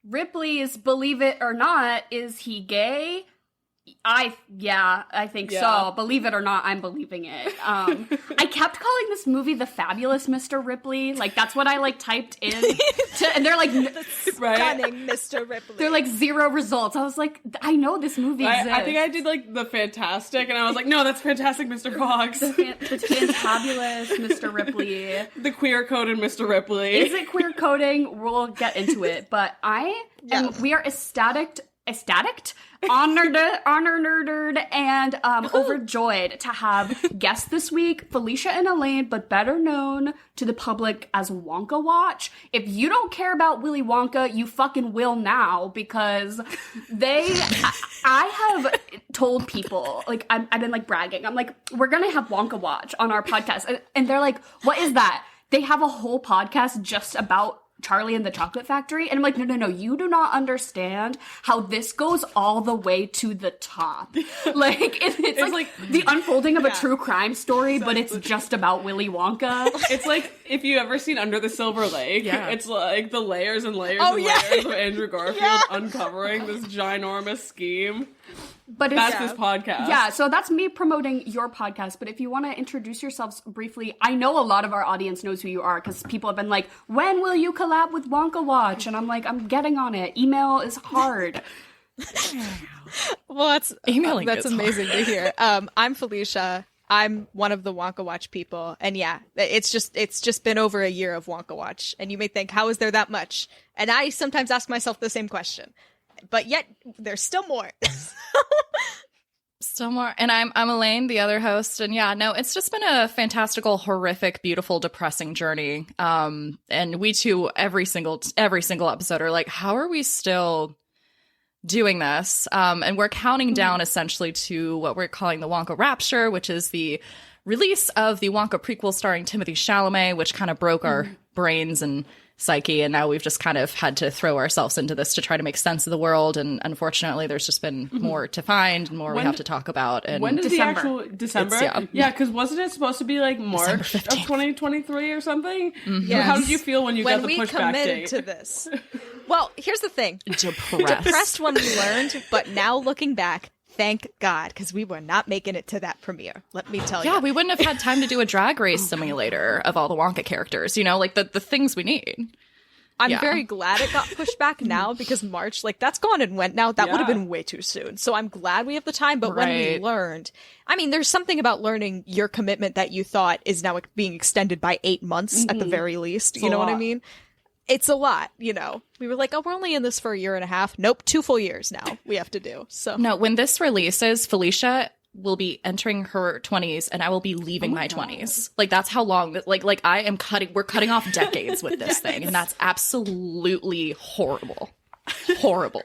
Ripley's Believe It or Not, is he gay? I think so. Believe it or not, I'm believing it. I kept calling this movie The Fabulous Mr. Ripley. Like, that's what I, like, typed in. And they're like... Stunning Mr. Ripley. They're like 0 results. I was like, I know this movie exists. I think I did, like, The Fantastic, and I was like, no, that's Fantastic Mr. Cox. The Fantabulous Mr. Ripley. The queer-coded Mr. Ripley. Is it queer coding? We'll get into it. But we are ecstatic, honored, and overjoyed to have guests this week, Felicia and Elaine, but better known to the public as Wonka Watch. If you don't care about Willy Wonka, you fucking will now, because I have told people, like, I've been, like, bragging. I'm like, we're gonna have Wonka Watch on our podcast. And they're like, what is that? They have a whole podcast just about Charlie and the Chocolate Factory. And I'm like, no, you do not understand how this goes all the way to the top. Like, it's like the unfolding of a true crime story, but it's just about Willy Wonka. It's like, if you ever seen Under the Silver Lake, it's like the layers and layers and layers of Andrew Garfield uncovering this ginormous scheme. But that's this podcast. Yeah, so that's me promoting your podcast. But if you want to introduce yourselves briefly, I know a lot of our audience knows who you are, because people have been like, when will you collab with Wonka Watch? And I'm like, I'm getting on it. Email is hard. Well, that's amazing hard to hear. I'm Felicia. I'm one of the Wonka Watch people. And yeah, it's just been over a year of Wonka Watch. And you may think, how is there that much? And I sometimes ask myself the same question. But yet, there's still more. Still more. And I'm Elaine, the other host. And yeah, no, it's just been a fantastical, horrific, beautiful, depressing journey. And we too, every single episode are like, how are we still doing this? And we're counting down essentially to what we're calling the Wonka Rapture, which is the release of the Wonka prequel starring Timothée Chalamet, which kind of broke our brains and psyche, and now we've just kind of had to throw ourselves into this to try to make sense of the world, and unfortunately there's just been more to find and more we have to talk about. And when did the actual December? Yeah, because wasn't it supposed to be like March of 2023 or something? Yes. How did you feel when you got the pushback date? To this? Well, here's the thing. Depressed when we learned, but now looking back, thank God, because we were not making it to that premiere. Let me tell you. Yeah, we wouldn't have had time to do a drag race simulator of all the Wonka characters, you know, like the things we need. I'm very glad it got pushed back now, because March, like, that's gone and went now. That would have been way too soon. So I'm glad we have the time. But when we learned, I mean, there's something about learning your commitment that you thought is now being extended by 8 months at the very least. You know what I mean? It's a lot, you know. We were like, oh, we're only in this for a year and a half. Nope, 2 full years now we have to do. So no, when this releases, Felicia will be entering her 20s and I will be leaving my 20s. Like, that's how long, like we're cutting off decades with this thing. And that's absolutely horrible. Horrible.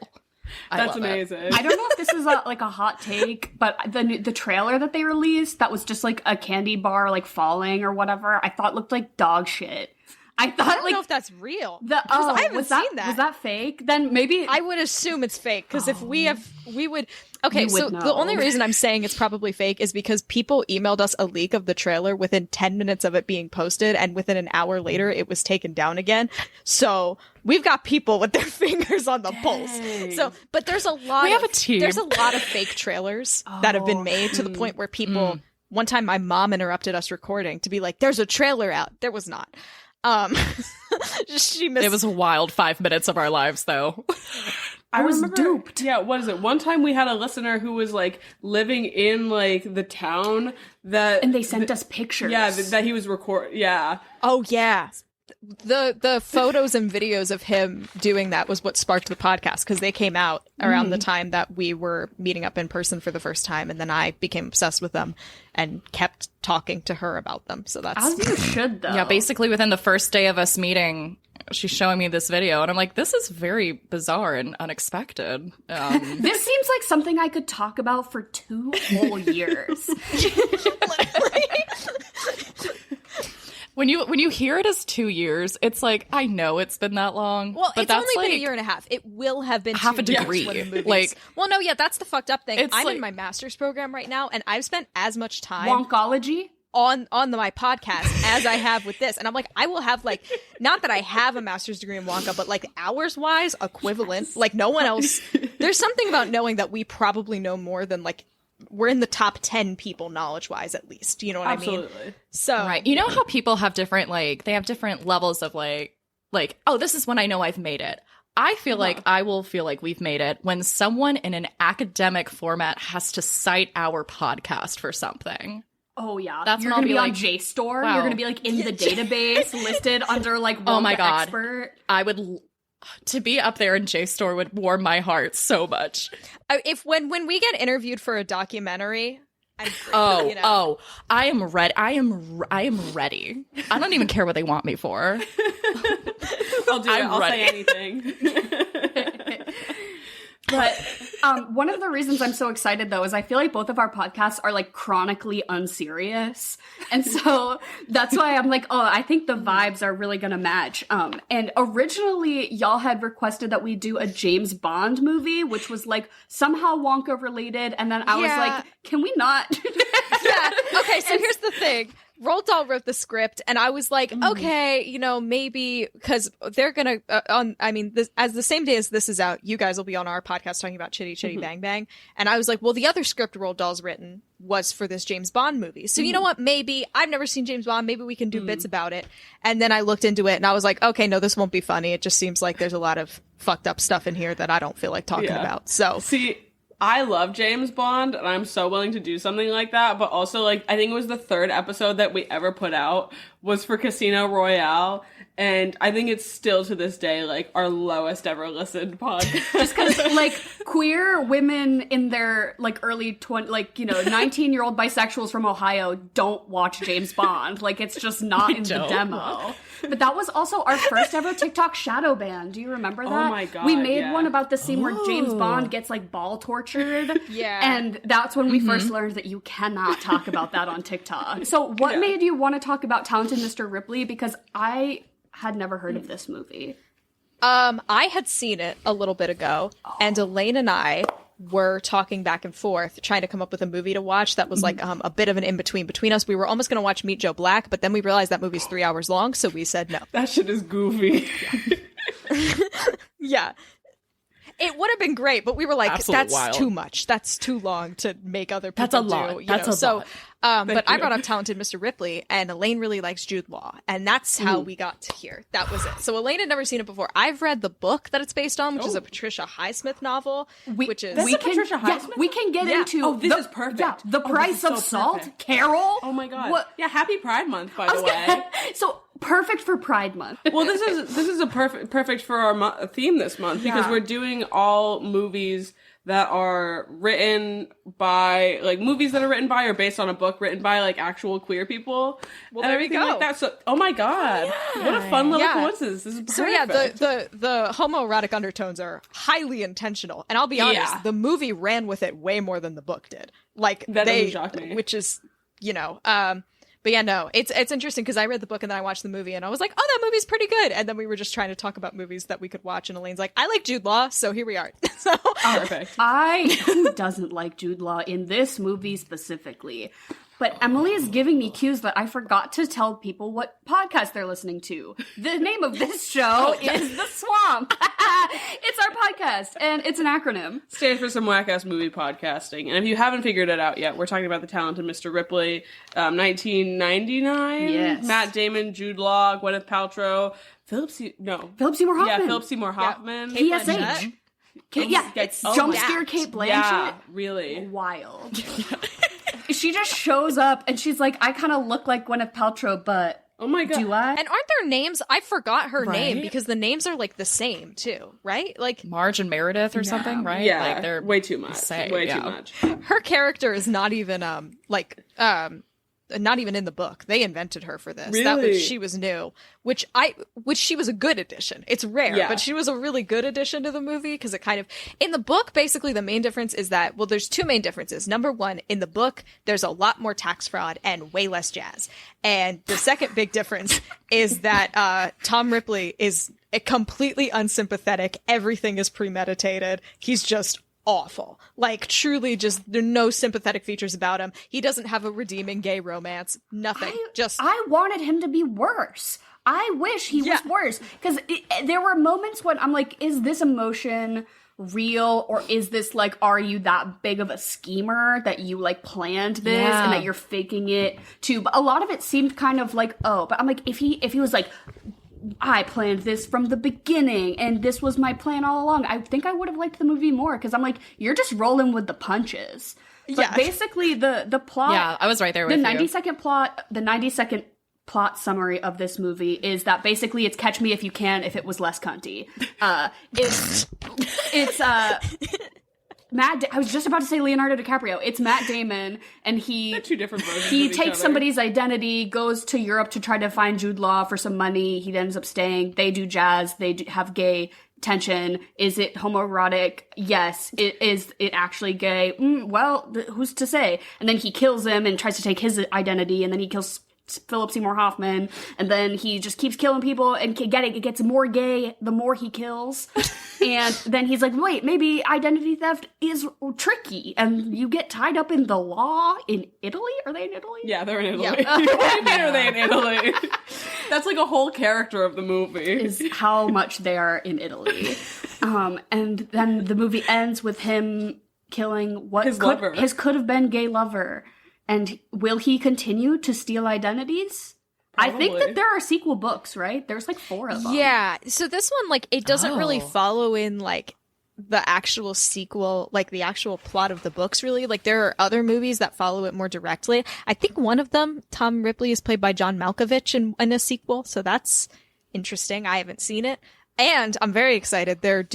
That's amazing. I don't know if this is a hot take, but the trailer that they released that was just like a candy bar like falling or whatever, I thought looked like dog shit. I don't know if that's real. I haven't seen that. Was that fake? Then maybe I would assume it's fake, because if we would. Okay, so the only reason I'm saying it's probably fake is because people emailed us a leak of the trailer within 10 minutes of it being posted, and within an hour later it was taken down again. So we've got people with their fingers on the pulse. So, but there's a lot. We have a team. There's a lot of fake trailers that have been made to the point where people. One time, my mom interrupted us recording to be like, "There's a trailer out." There was not. It was a wild 5 minutes of our lives, though. I was duped. Yeah, what is it? One time we had a listener who was like living in like the town and they sent us pictures. Yeah, that he was recording. Yeah. Oh yeah. The photos and videos of him doing that was what sparked the podcast, because they came out around the time that we were meeting up in person for the first time, and then I became obsessed with them and kept talking to her about them. So that's as you should, though. Yeah, basically within the first day of us meeting, she's showing me this video, and I'm like, this is very bizarre and unexpected. This seems like something I could talk about for 2 whole years. Literally. When you hear it as 2 years, it's like, I know it's been that long. Well, but it's only been a year and a half. It will have been half 2 a degree. Years when the like, well, no, yeah, that's the fucked up thing. I'm like, in my master's program right now, and I've spent as much time. Wonkology? on my podcast as I have with this. And I'm like, I will have like, not that I have a master's degree in Wonka, but like hours wise equivalent, like no one else. There's something about knowing that we probably know more than like, we're in the top 10 people knowledge wise, at least. You know what I mean? Absolutely. So, right. You know how people have different, like, they have different levels of like, oh, this is when I know I've made it. I feel like I will feel like we've made it when someone in an academic format has to cite our podcast for something. Oh yeah, that's you're gonna be like, on JSTOR. wow. You're gonna be like in the database, listed under like Wonka oh my God. expert. I would to be up there in JSTOR would warm my heart so much. If when we get interviewed for a documentary, I'm free, I am ready. I am ready. I don't even care what they want me for. I'll do it. I'll say anything. But one of the reasons I'm so excited, though, is I feel like both of our podcasts are, like, chronically unserious. And so that's why I'm like, oh, I think the vibes are really going to match. And originally, y'all had requested that we do a James Bond movie, which was, like, somehow Wonka related. And then I was like, can we not? Yeah. Okay, so here's the thing. Roald Dahl wrote the script, and I was like, okay, you know, maybe, because they're gonna, as the same day as this is out, you guys will be on our podcast talking about Chitty Chitty Bang Bang, and I was like, well, the other script Roald Dahl's written was for this James Bond movie, so you know what, maybe, I've never seen James Bond, maybe we can do bits about it, and then I looked into it, and I was like, okay, no, this won't be funny, it just seems like there's a lot of fucked up stuff in here that I don't feel like talking about, so. See, I love James Bond, and I'm so willing to do something like that, but also, like, I think it was the 3rd episode that we ever put out was for Casino Royale, and I think it's still, to this day, like, our lowest ever listened podcast. Just because, like, queer women in their, like, early 20, like, you know, 19-year-old bisexuals from Ohio don't watch James Bond. Like, it's just not in the demo. But that was also our first ever TikTok shadow ban. Do you remember that? Oh my God, we made one about the scene where James Bond gets, like, ball tortured. And that's when we first learned that you cannot talk about that on TikTok. So what made you want to talk about Talented Mr. Ripley? Because I had never heard of this movie. I had seen it a little bit ago, and Elaine and I were talking back and forth, trying to come up with a movie to watch that was like a bit of an in-between between us. We were almost going to watch Meet Joe Black, but then we realized that movie's 3 hours long, so we said no. That shit is goofy. Yeah. It would have been great, but we were like, that's wild. Too much. That's too long to make other people That's a lot. do. That's a lot. But I brought up Talented Mr. Ripley, and Elaine really likes Jude Law, and that's how we got to here. That was it. So Elaine had never seen it before. I've read the book that it's based on, which is a Patricia Highsmith novel, which is... Patricia Highsmith? we can get into... Oh, this is perfect. Yeah, The Price of Salt, perfect. Carol. Oh my God. What? Yeah, happy Pride Month, by the way. So, perfect for Pride Month. Well, this is a perfect for our theme this month, because we're doing all movies that are written by, like, movies that are written by or based on a book written by, like, actual queer people. Well, there you go. Like that. So, oh my God. What a fun little coincidence. This is perfect. So yeah, the homoerotic undertones are highly intentional. And I'll be honest, the movie ran with it way more than the book did. Like, that doesn't shock me. Which is, you know, but yeah, no, it's interesting because I read the book and then I watched the movie and I was like, oh, that movie's pretty good. And then we were just trying to talk about movies that we could watch, and Elaine's like, I like Jude Law, so here we are. So perfect. Who doesn't like Jude Law in this movie specifically? But Emily is giving me cues that I forgot to tell people what podcast they're listening to. The name of this show is The Swamp. It's our podcast, and it's an acronym. Stands for some whack-ass movie podcasting. And if you haven't figured it out yet, we're talking about The Talented Mr. Ripley, 1999. Yes. Matt Damon, Jude Law, Gwyneth Paltrow, Philip Seymour Hoffman. Yeah, Philip Seymour Hoffman. PSH. It's jump scare Kate Blanchett. Yeah, really. Wild. She just shows up and she's like, I kind of look like Gwyneth Paltrow, but oh my God. do I? And aren't there names? I forgot her name because the names are like the same too, right? Like Marge and Meredith or something, right? Yeah, like they're way too much. Way too much. Her character is not even not even in the book. They invented her for this. Really? She was new, which she was a good addition. It's rare, but she was a really good addition to the movie because it kind of, in the book, basically the main difference is that, well, there's two main differences. Number one, in the book, there's a lot more tax fraud and way less jazz. And the second big difference is that Tom Ripley is completely unsympathetic. Everything is premeditated. He's just awful. Like, truly just, there are no sympathetic features about him. He doesn't have a redeeming gay romance. Nothing. I wanted him to be worse. I wish he was worse. Because there were moments when I'm like, is this emotion real, or is this like, are you that big of a schemer that you like planned this and that you're faking it too? But a lot of it seemed kind of like, oh, but I'm like, if he was like, I planned this from the beginning and this was my plan all along, I think I would have liked the movie more, because I'm like, you're just rolling with the punches. But basically the plot, yeah, I was right there with the 90-second plot summary of this movie is that basically it's Catch Me If You Can if it was less cunty. It's I was just about to say Leonardo DiCaprio. It's Matt Damon, and They're two different versions he of each takes other. somebody's identity, goes to Europe to try to find Jude Law for some money. He ends up staying. They do jazz. They have gay tension. Is it homoerotic? Yes. Is it actually gay? Well, who's to say? And then he kills him and tries to take his identity, and then he kills Philip Seymour Hoffman, and then he just keeps killing people, and it gets more gay the more he kills. And then he's like, wait, maybe identity theft is tricky, and you get tied up in the law in Italy? Are they in Italy? Yeah, they're in Italy. Yeah. What are they in Italy? That's like a whole character of the movie. Is how much they are in Italy. And then the movie ends with him killing what His lover. His could have been gay lover. And will he continue to steal identities? Probably. I think that there are sequel books, right? There's like 4 of them. Yeah. So this one, like, it doesn't really follow in, like, the actual sequel, like, the actual plot of the books, really. Like, there are other movies that follow it more directly. I think one of them, Tom Ripley, is played by John Malkovich in a sequel, so that's interesting. I haven't seen it. And I'm very excited. They're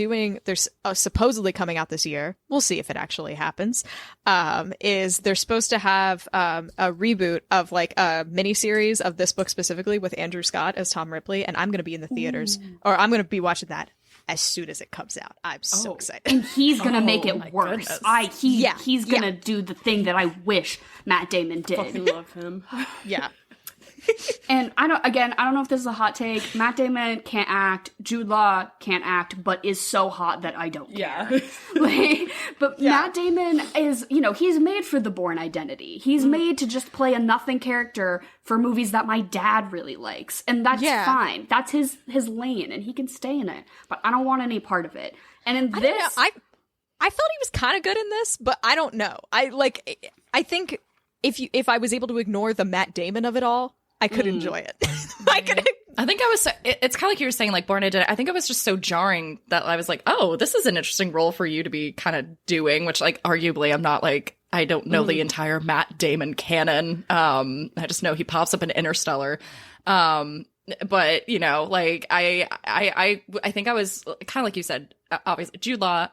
supposedly coming out this year. We'll see if it actually happens. They're supposed to have a reboot of like a miniseries of this book specifically with Andrew Scott as Tom Ripley, and I'm going to be in the theaters, or I'm going to be watching that as soon as it comes out. I'm so excited. And he's going to make it worse. Goodness. He's going to do the thing that I wish Matt Damon did. Fucking love him. Yeah. And I don't know if this is a hot take. Matt Damon can't act. Jude Law can't act, but is so hot that I don't care. Matt Damon is, he's made for the Bourne Identity. He's made to just play a nothing character for movies that my dad really likes. And that's fine. That's his lane, and he can stay in it. But I don't want any part of it. And in this... I thought he was kind of good in this, but I don't know. I think if I was able to ignore the Matt Damon of it all, I could enjoy it. I think I was. It's kind of like you were saying, like Born Identity. I think it was just so jarring that I was like, "Oh, this is an interesting role for you to be kind of doing." Which, like, arguably, I'm not like I don't know the entire Matt Damon canon. I just know he pops up in Interstellar. But like I think I was kind of like you said. Obviously, Jude Law.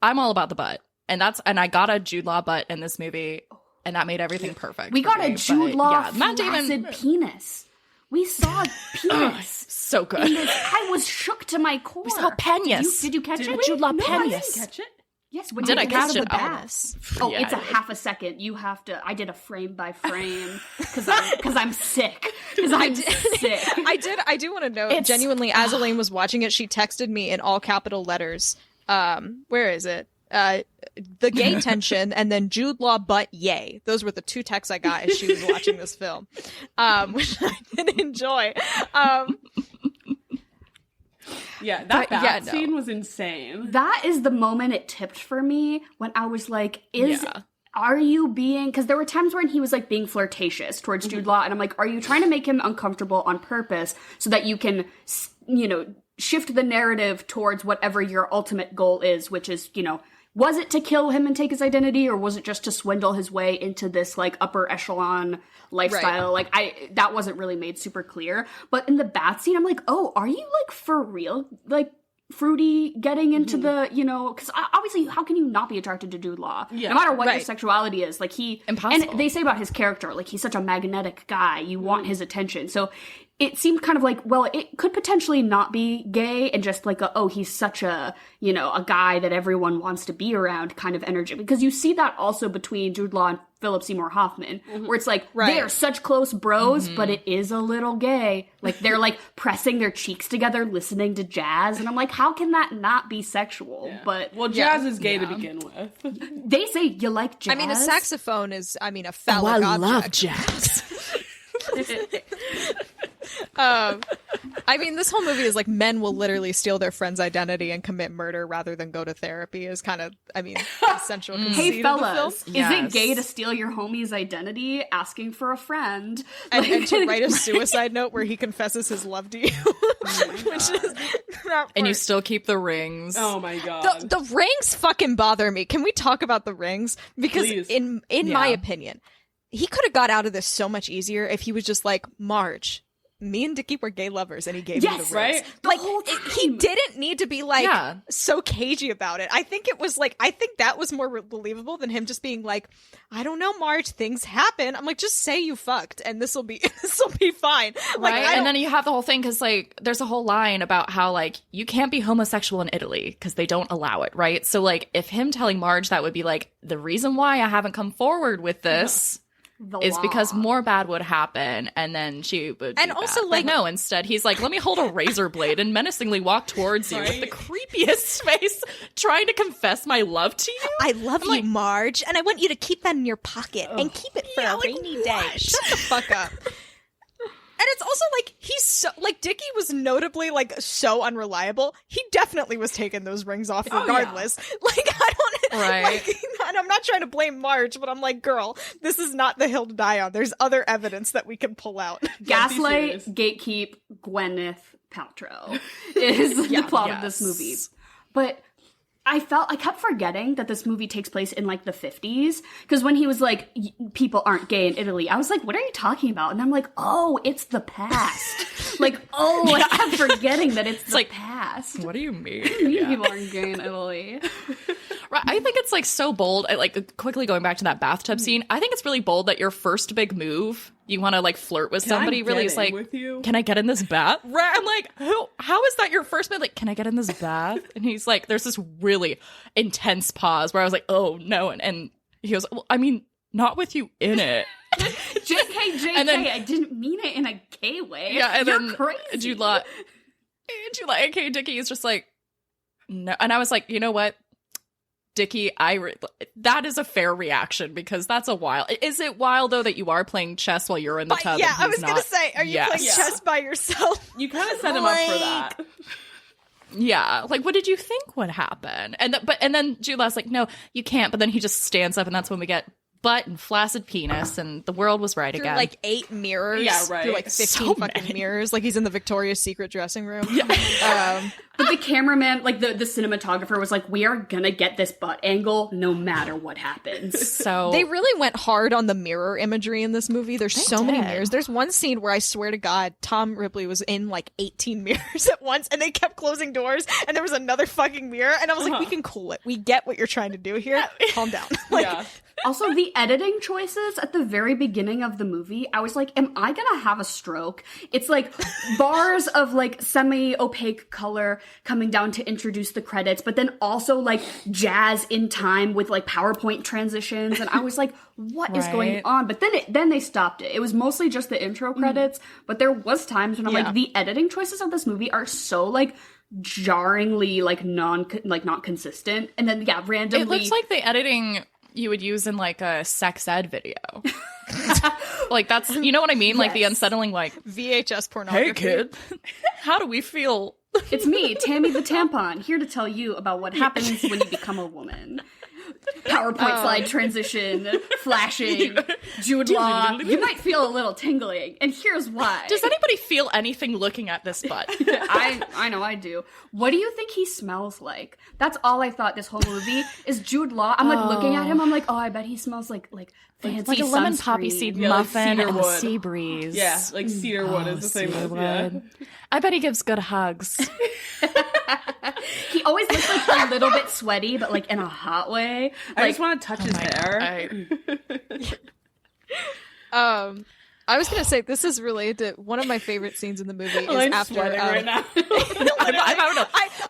I'm all about the butt, and I got a Jude Law butt in this movie. And that made everything perfect. We got a Jude Law Matt flaccid Damon penis. We saw penis. So good. I was shook to my core. We saw penis. Did you catch it? Jude Law No, I didn't penis. catch it. Yes, when Did you I get out catch of it? the bath. Oh, Oh, yeah, it's a I did. half a second. You have to. I did a frame by frame because I'm sick. Because I'm sick. I do want to note, genuinely, as Elaine was watching it, she texted me in all capital letters. Where is it? The gay tension, and then Jude Law butt yay. Those were the 2 texts I got as she was watching this film, which I did enjoy. That bath scene was insane. That is the moment it tipped for me when I was like, are you being, because there were times when he was like being flirtatious towards Jude Law, and I'm like, are you trying to make him uncomfortable on purpose so that you can, shift the narrative towards whatever your ultimate goal is, which is, was it to kill him and take his identity, or was it just to swindle his way into this like upper echelon lifestyle? Right. Like that wasn't really made super clear. But in the bath scene, I'm like, oh, are you like for real? Like Fruity getting into the, because obviously how can you not be attracted to Jude Law? Yeah, no matter what your sexuality is, like Impossible. And they say about his character, like he's such a magnetic guy, you want his attention. So it seemed kind of like, well, it could potentially not be gay and just like, he's such a, a guy that everyone wants to be around kind of energy. Because you see that also between Jude Law and Philip Seymour Hoffman, where it's like, they are such close bros, but it is a little gay. Like, they're like pressing their cheeks together, listening to jazz. And I'm like, how can that not be sexual? Yeah. But well, jazz is gay to begin with. They say you like jazz. I mean, a saxophone is, a phallic object. Love jazz. This whole movie is like men will literally steal their friend's identity and commit murder rather than go to therapy is kind of, the central conceit Hey, of the film. fellas, is it gay to steal your homie's identity asking for a friend? And to write a suicide note where he confesses his love to you. Which is not And you still keep the rings. Oh my god. The rings fucking bother me. Can we talk about the rings? Because Please. in my opinion, he could have got out of this so much easier if he was just like, Marge, me and Dickie were gay lovers, and he gave me the rings. Right? Like, he didn't need to be like so cagey about it. I think that was more believable than him just being like, I don't know, Marge, things happen. I'm like, just say you fucked, and this will be fine. Like, right? And then you have the whole thing because like there's a whole line about how like you can't be homosexual in Italy because they don't allow it, right? So like if him telling Marge that would be like the reason why I haven't come forward with this. Is because more bad would happen, and then she would. And be also, bad. like, but no, instead he's like, "Let me hold a razor blade and menacingly walk towards you with the creepiest face, trying to confess my love to you." I love you, Marge, and I want you to keep that in your pocket and keep it for a rainy day. Shut the fuck up. And it's also like he's so like Dickie was notably like so unreliable. He definitely was taking those rings off regardless. Like I don't like, and I'm not trying to blame Marge, but I'm like, girl, this is not the hill to die on. There's other evidence that we can pull out. Gaslight, gatekeep, Gwyneth Paltrow is the plot of this movie. But I kept forgetting that this movie takes place in like the 50s. Because when he was like, people aren't gay in Italy, I was like, what are you talking about? And I'm like, oh, it's the past. I kept forgetting that it's the like, past. What do you mean? People aren't gay in Italy. Right. I think it's like so bold. Like quickly going back to that bathtub scene, I think it's really bold that your first big move, you want to like flirt with somebody, really is like, can I get in this bath? Right. I'm like, how is that your first move? Like, can I get in this bath? And he's like, there's this really intense pause where I was like, oh no. And he goes, well, I mean, not with you in it. JK, And then, I didn't mean it in a gay way. Yeah, and You're then crazy. Jude Law, aka Dickie is just like, no. And I was like, you know what? Dickie, that is a fair reaction because that's a wild. Is it wild though that you are playing chess while you're in the tub? Yeah, I was gonna say, are you playing chess by yourself? You kind of set him up for that. Yeah, like what did you think would happen? And then Jude Law's like, no, you can't. But then he just stands up, and that's when we get butt and flaccid penis, and the world was right again. Like 8 mirrors. Yeah, right. Through like 15 So fucking many. mirrors. Like he's in the Victoria's Secret dressing room. Yeah. But the cameraman, like the cinematographer was like, we are gonna get this butt angle no matter what happens. So They really went hard on the mirror imagery in this movie. There's so many did. mirrors. There's one scene where I swear to God, Tom Ripley was in like 18 mirrors at once, and they kept closing doors, and there was another fucking mirror, and I was like, we can cool it. We get what you're trying to do here. Calm down. Like, Also, the editing choices at the very beginning of the movie, I was like, am I gonna have a stroke? It's like bars of like semi-opaque color coming down to introduce the credits, but then also like jazz in time with like PowerPoint transitions, and I was like, what is going on? But then they stopped it. It was mostly just the intro credits, but there was times when I'm like, the editing choices of this movie are so like jarringly like not consistent, and then randomly it looks like the editing you would use in like a sex ed video. Like that's, you know what I mean? Like the unsettling like, VHS pornography. hey kid, how do we feel? it's me, Tammy the tampon, here to tell you about what happens when you become a woman. PowerPoint slide transition, flashing, Jude Law. You might feel a little tingling, and here's why. Does anybody feel anything looking at this butt? I know I do. What do you think he smells like? That's all I thought this whole movie is Jude Law. I'm like looking at him, I'm like, oh, I bet he smells like fancy Like a lemon sunscreen. poppy seed Yeah, like muffin and a cedarwood. sea breeze. Yeah, like cedarwood is the same as cedarwood. I bet he gives good hugs. He always looks like a little bit sweaty, but like in a hot way. I just want to touch his hair. I was gonna say this is related to one of my favorite scenes in the movie is I'm after sweating right now.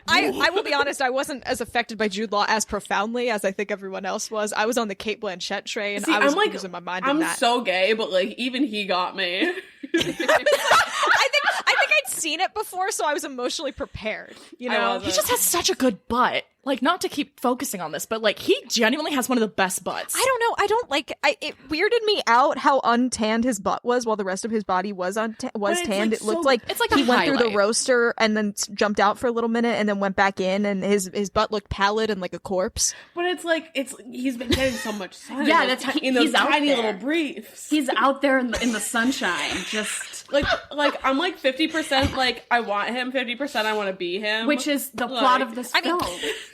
I will be honest, I wasn't as affected by Jude Law as profoundly as I think everyone else was. I was on the Cate Blanchett train. See, I was I'm like, losing my mind. I'm in that. so gay, but like even he got me. I think I'd seen it before, so I was emotionally prepared. You know, He just has such a good butt. Like, not to keep focusing on this, but like he genuinely has one of the best butts. I don't know. I don't like. It weirded me out how untanned his butt was, while the rest of his body was tanned. Like, it looked like it's like he a went through the highlight. roaster and then jumped out for a little minute and then went back in, and his butt looked pallid and like a corpse. But it's like he's been getting so much sun. Yeah, in those he's out tiny there. little briefs. He's out there in the sunshine, just like I'm like 50% like I want him, 50% I want to be him. which is the plot of this film.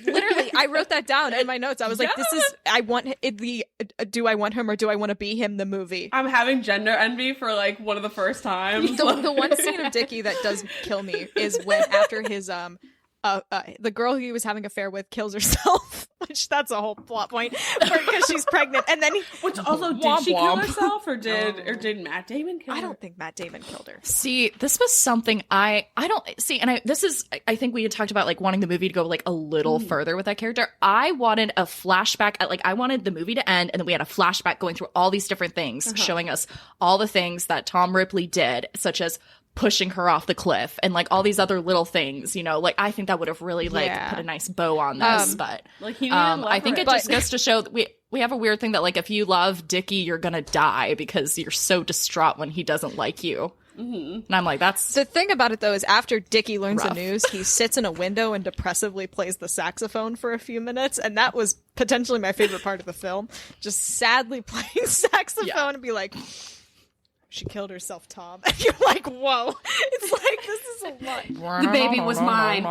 Literally, I wrote that down in my notes. I was like, "This is I want the do I want him or do I want to be him?" The movie. I'm having gender envy for like one of the first times. The one scene of Dickie that does kill me is when after his the girl who he was having an affair with kills herself, which that's a whole plot point because she's pregnant, and then Which also, did Womp she kill womp. herself or did Matt Damon kill her? I don't think Matt Damon killed her. See, this was something I don't see, and I think we had talked about like wanting the movie to go like a little further with that character. I wanted a flashback I wanted the movie to end, and then we had a flashback going through all these different things, showing us all the things that Tom Ripley did, such as pushing her off the cliff and like all these other little things, you know, like I think that would have really like put a nice bow on this, but like he didn't I think it just goes to show that we have a weird thing that like if you love Dickie, you're gonna die because you're so distraught when he doesn't like you. And I'm like, that's The thing about it though is after Dickie learns rough. the news, he sits in a window and depressively plays the saxophone for a few minutes, and that was potentially my favorite part of the film. Just sadly playing saxophone and be like, she killed herself, Tom. And you're like, whoa. It's like, this is a lot. The baby was mine.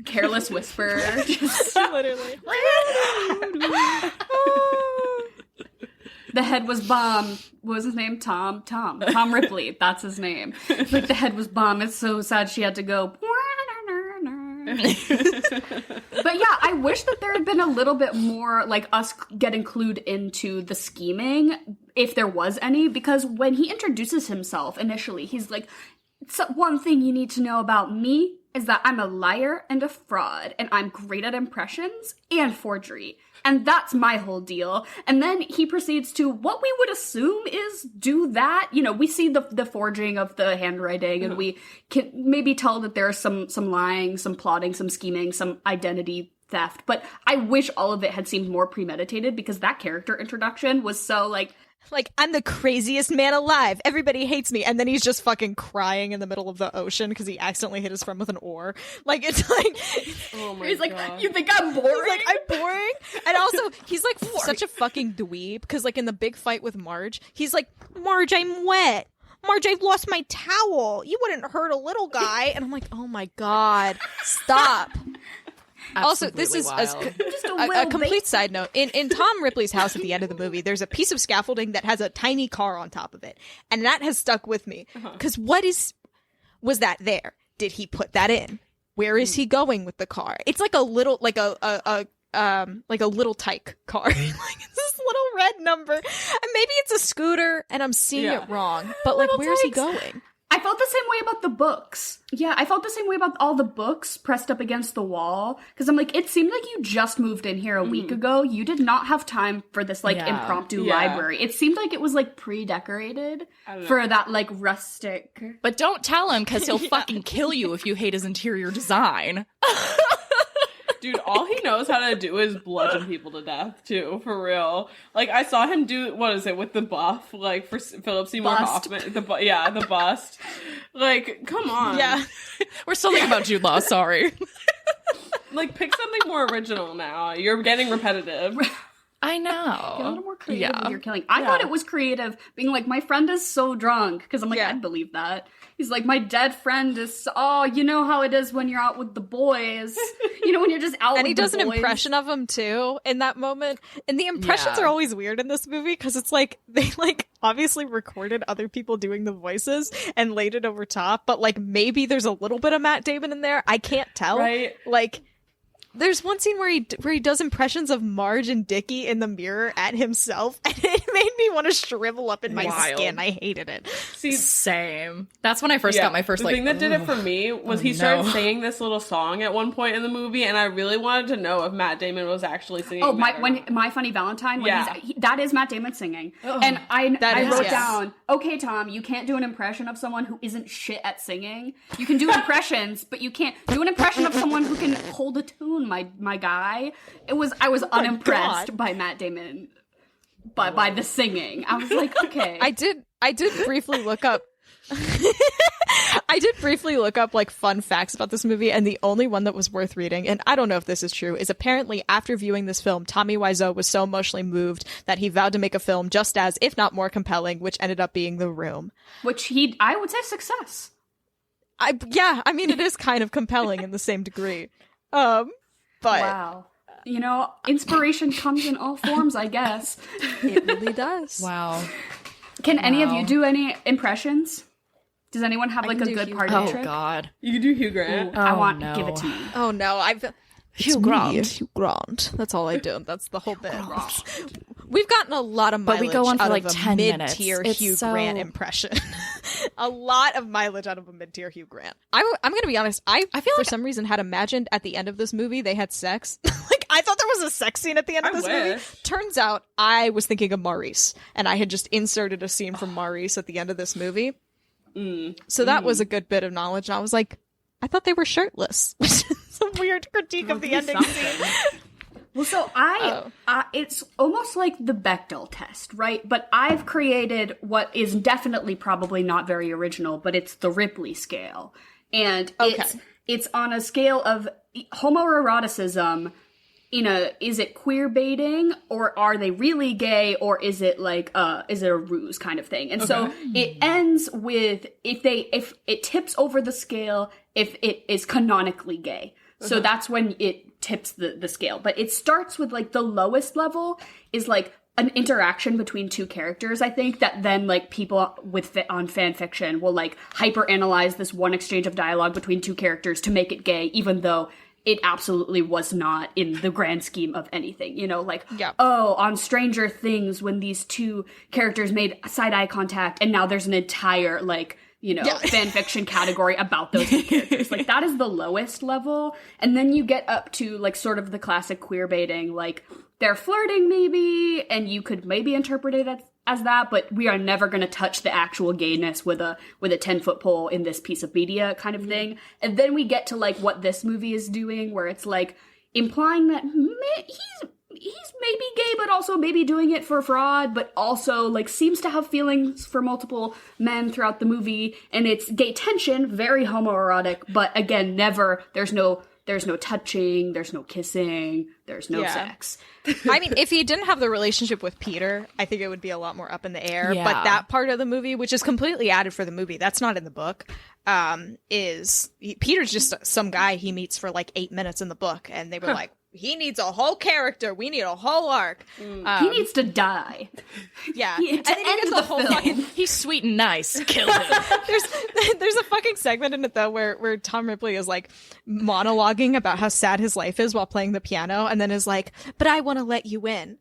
Careless whisper. Just, Literally. the head was bomb. What was his name? Tom Ripley. That's his name. Like the head was bomb. It's so sad she had to go. But yeah, I wish that there had been a little bit more like us getting clued into the scheming, if there was any, because when he introduces himself initially, he's like, one thing you need to know about me is that I'm a liar and a fraud, and I'm great at impressions and forgery. And that's my whole deal. And then he proceeds to what we would assume is do that. You know, we see the forging of the handwriting, and we can maybe tell that there's some lying, some plotting, some scheming, some identity theft. But I wish all of it had seemed more premeditated, because that character introduction was so like, I'm the craziest man alive. Everybody hates me. And then he's just fucking crying in the middle of the ocean because he accidentally hit his friend with an oar. Like, it's like... Oh my he's like, God. you think I'm boring? He's like, I'm boring? And also, he's like such a fucking dweeb because like in the big fight with Marge, he's like, Marge, I'm wet. Marge, I've lost my towel. You wouldn't hurt a little guy. And I'm like, oh my God, stop. Also, this is wild. a complete side note. In Tom Ripley's house at the end of the movie, there's a piece of scaffolding that has a tiny car on top of it. And that has stuck with me. Because was that there? Did he put that in? Where is he going with the car? It's like a little, like a little tyke car. Like it's this little red number. And maybe it's a scooter and I'm seeing it wrong. But like, where's he going? I felt the same way about the books. Yeah, I felt the same way about all the books pressed up against the wall. Because I'm like, it seemed like you just moved in here a week ago. You did not have time for this, like, impromptu library. It seemed like it was, like, pre-decorated for that, like, rustic... But don't tell him, because he'll fucking kill you if you hate his interior design. Dude, all he knows how to do is bludgeon people to death, too, for real. Like, I saw him do, what is it, with the buff, like, for Philip Seymour Bust. Hoffman. The bust. Like, come on. Yeah. We're still thinking about Jude Law, sorry. Like, pick something more original now. You're getting repetitive. I Get a little know. more creative with your killing. I thought it was creative, being like, my friend is so drunk. Because I'm like, I'd believe that. He's like, my dead friend is, you know how it is when you're out with the boys. You know, when you're just out And with he the does an boys. impression of him too in that moment. And the impressions Yeah. are always weird in this movie because it's like they like obviously recorded other people doing the voices and laid it over top, but like maybe there's a little bit of Matt Damon in there. I can't tell. Right. Like There's one scene where he does impressions of Marge and Dickie in the mirror at himself, and it made me want to shrivel up in my skin. I hated it. See, same. That's when I first got my first, the thing that did it for me was he started singing this little song at one point in the movie, and I really wanted to know if Matt Damon was actually singing. Oh, My Funny Valentine. That is Matt Damon singing. And I wrote down, okay, Tom, you can't do an impression of someone who isn't shit at singing. You can do impressions, but you can't do an impression of someone who can hold a tune. My guy. I was unimpressed by Matt Damon, but by the singing. I was like, okay. I did briefly look up. I did briefly look up like fun facts about this movie, and the only one that was worth reading, and I don't know if this is true, is apparently after viewing this film, Tommy Wiseau was so emotionally moved that he vowed to make a film just as, if not more compelling, which ended up being The Room. Which I would say success. I mean, it is kind of compelling in the same degree. But wow. You know, inspiration comes in all forms, I guess. It really does. Wow. Can any of you do any impressions? Does anyone have like a good party trick? Oh God. You can do Hugh Grant. Give it to me. Oh no, Hugh Grant. That's all I do. That's the whole bit. We've gotten a lot of mileage we go on for out like of 10 mid-tier minutes. Hugh Grant impression. A lot of mileage out of a mid-tier Hugh Grant. I'm going to be honest. I feel for some reason had imagined at the end of this movie they had sex. Like I thought there was a sex scene at the end of this movie. Turns out I was thinking of Maurice, and I had just inserted a scene from Maurice at the end of this movie. So that was a good bit of knowledge, and I was like, I thought they were shirtless, which is a weird critique of the ending scene. Well, so it's almost like the Bechdel test, right? But I've created what is definitely probably not very original, but it's the Ripley scale. And it's on a scale of homoeroticism. Is it queer baiting, or are they really gay, or is it like is it a ruse kind of thing? And so it ends with if it tips over the scale if it is canonically gay. So that's when it tips the scale. But it starts with like the lowest level is like an interaction between two characters, I think, that then like people on fan fiction will like hyper analyze this one exchange of dialogue between two characters to make it gay, even though it absolutely was not in the grand scheme of anything, on Stranger Things when these two characters made side-eye contact and now there's an entire, fan fiction category about those two characters. Like, that is the lowest level. And then you get up to, like, sort of the classic queer baiting, like, they're flirting maybe, and you could maybe interpret it as that, but we are never going to touch the actual gayness with a 10-foot pole in this piece of media kind of thing. And then we get to like what this movie is doing, where it's like implying that he's maybe gay, but also maybe doing it for fraud, but also like seems to have feelings for multiple men throughout the movie. And it's gay tension, very homoerotic, but again, there's no touching, there's no kissing, there's no sex. I mean, if he didn't have the relationship with Peter, I think it would be a lot more up in the air. Yeah. But that part of the movie, which is completely added for the movie, that's not in the book, Peter's just some guy he meets for like 8 minutes in the book. And they were like, he needs a whole character. We need a whole arc. He needs to die. Yeah. And then he gets the whole fucking... He's sweet and nice. Kill him. There's a fucking segment in it, though, where Tom Ripley is, like, monologuing about how sad his life is while playing the piano, and then is like, but I want to let you in.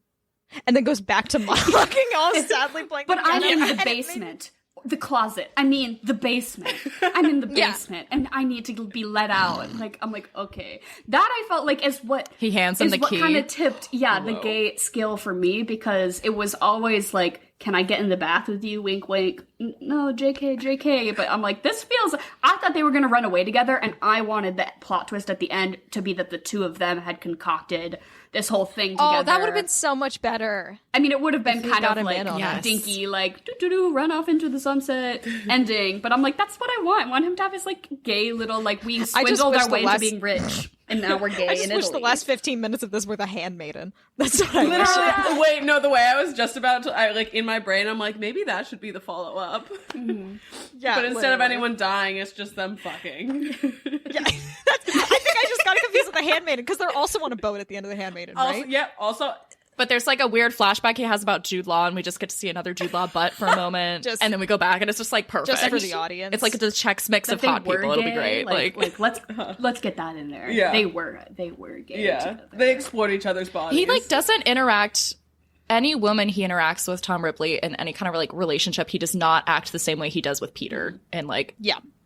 And then goes back to monologuing all sadly playing the piano. But I'm in the basement. The closet. I mean, the basement. I'm in the basement, and I need to be let out. Like, I'm like, okay. That I felt like is what he hands him the key. Kind of tipped, the gay skill for me, because it was always like, can I get in the bath with you? Wink, wink. No, JK. But I'm like, this feels. I thought they were gonna run away together, and I wanted that plot twist at the end to be that the two of them had concocted this whole thing together. Oh, that would have been so much better. I mean, it would have been kind of like dinky, like run off into the sunset ending. But I'm like, that's what I want. I want him to have his like gay little like we swindled our way into being rich, and now we're gay. I just wish the last 15 minutes of this were the Handmaiden. That's what I literally. Wait, no, the way I was just about to, in my brain, I'm like, maybe that should be the follow up. Mm-hmm. Yeah, but instead of anyone dying, it's just them fucking. Yeah. I think I just got confused with the Handmaiden, because they're also on a boat at the end of the Handmaiden, right? Also, But there's like a weird flashback he has about Jude Law, and we just get to see another Jude Law butt for a moment, and then we go back, and it's just like perfect. Just for the audience. It's like the Chex Mix of hot people. It'll be great. Like let's get that in there. Yeah. They were gay. Yeah, they exploit each other's bodies. He like doesn't interact. Any woman he interacts with, Tom Ripley, in any kind of like relationship, he does not act the same way he does with Peter and like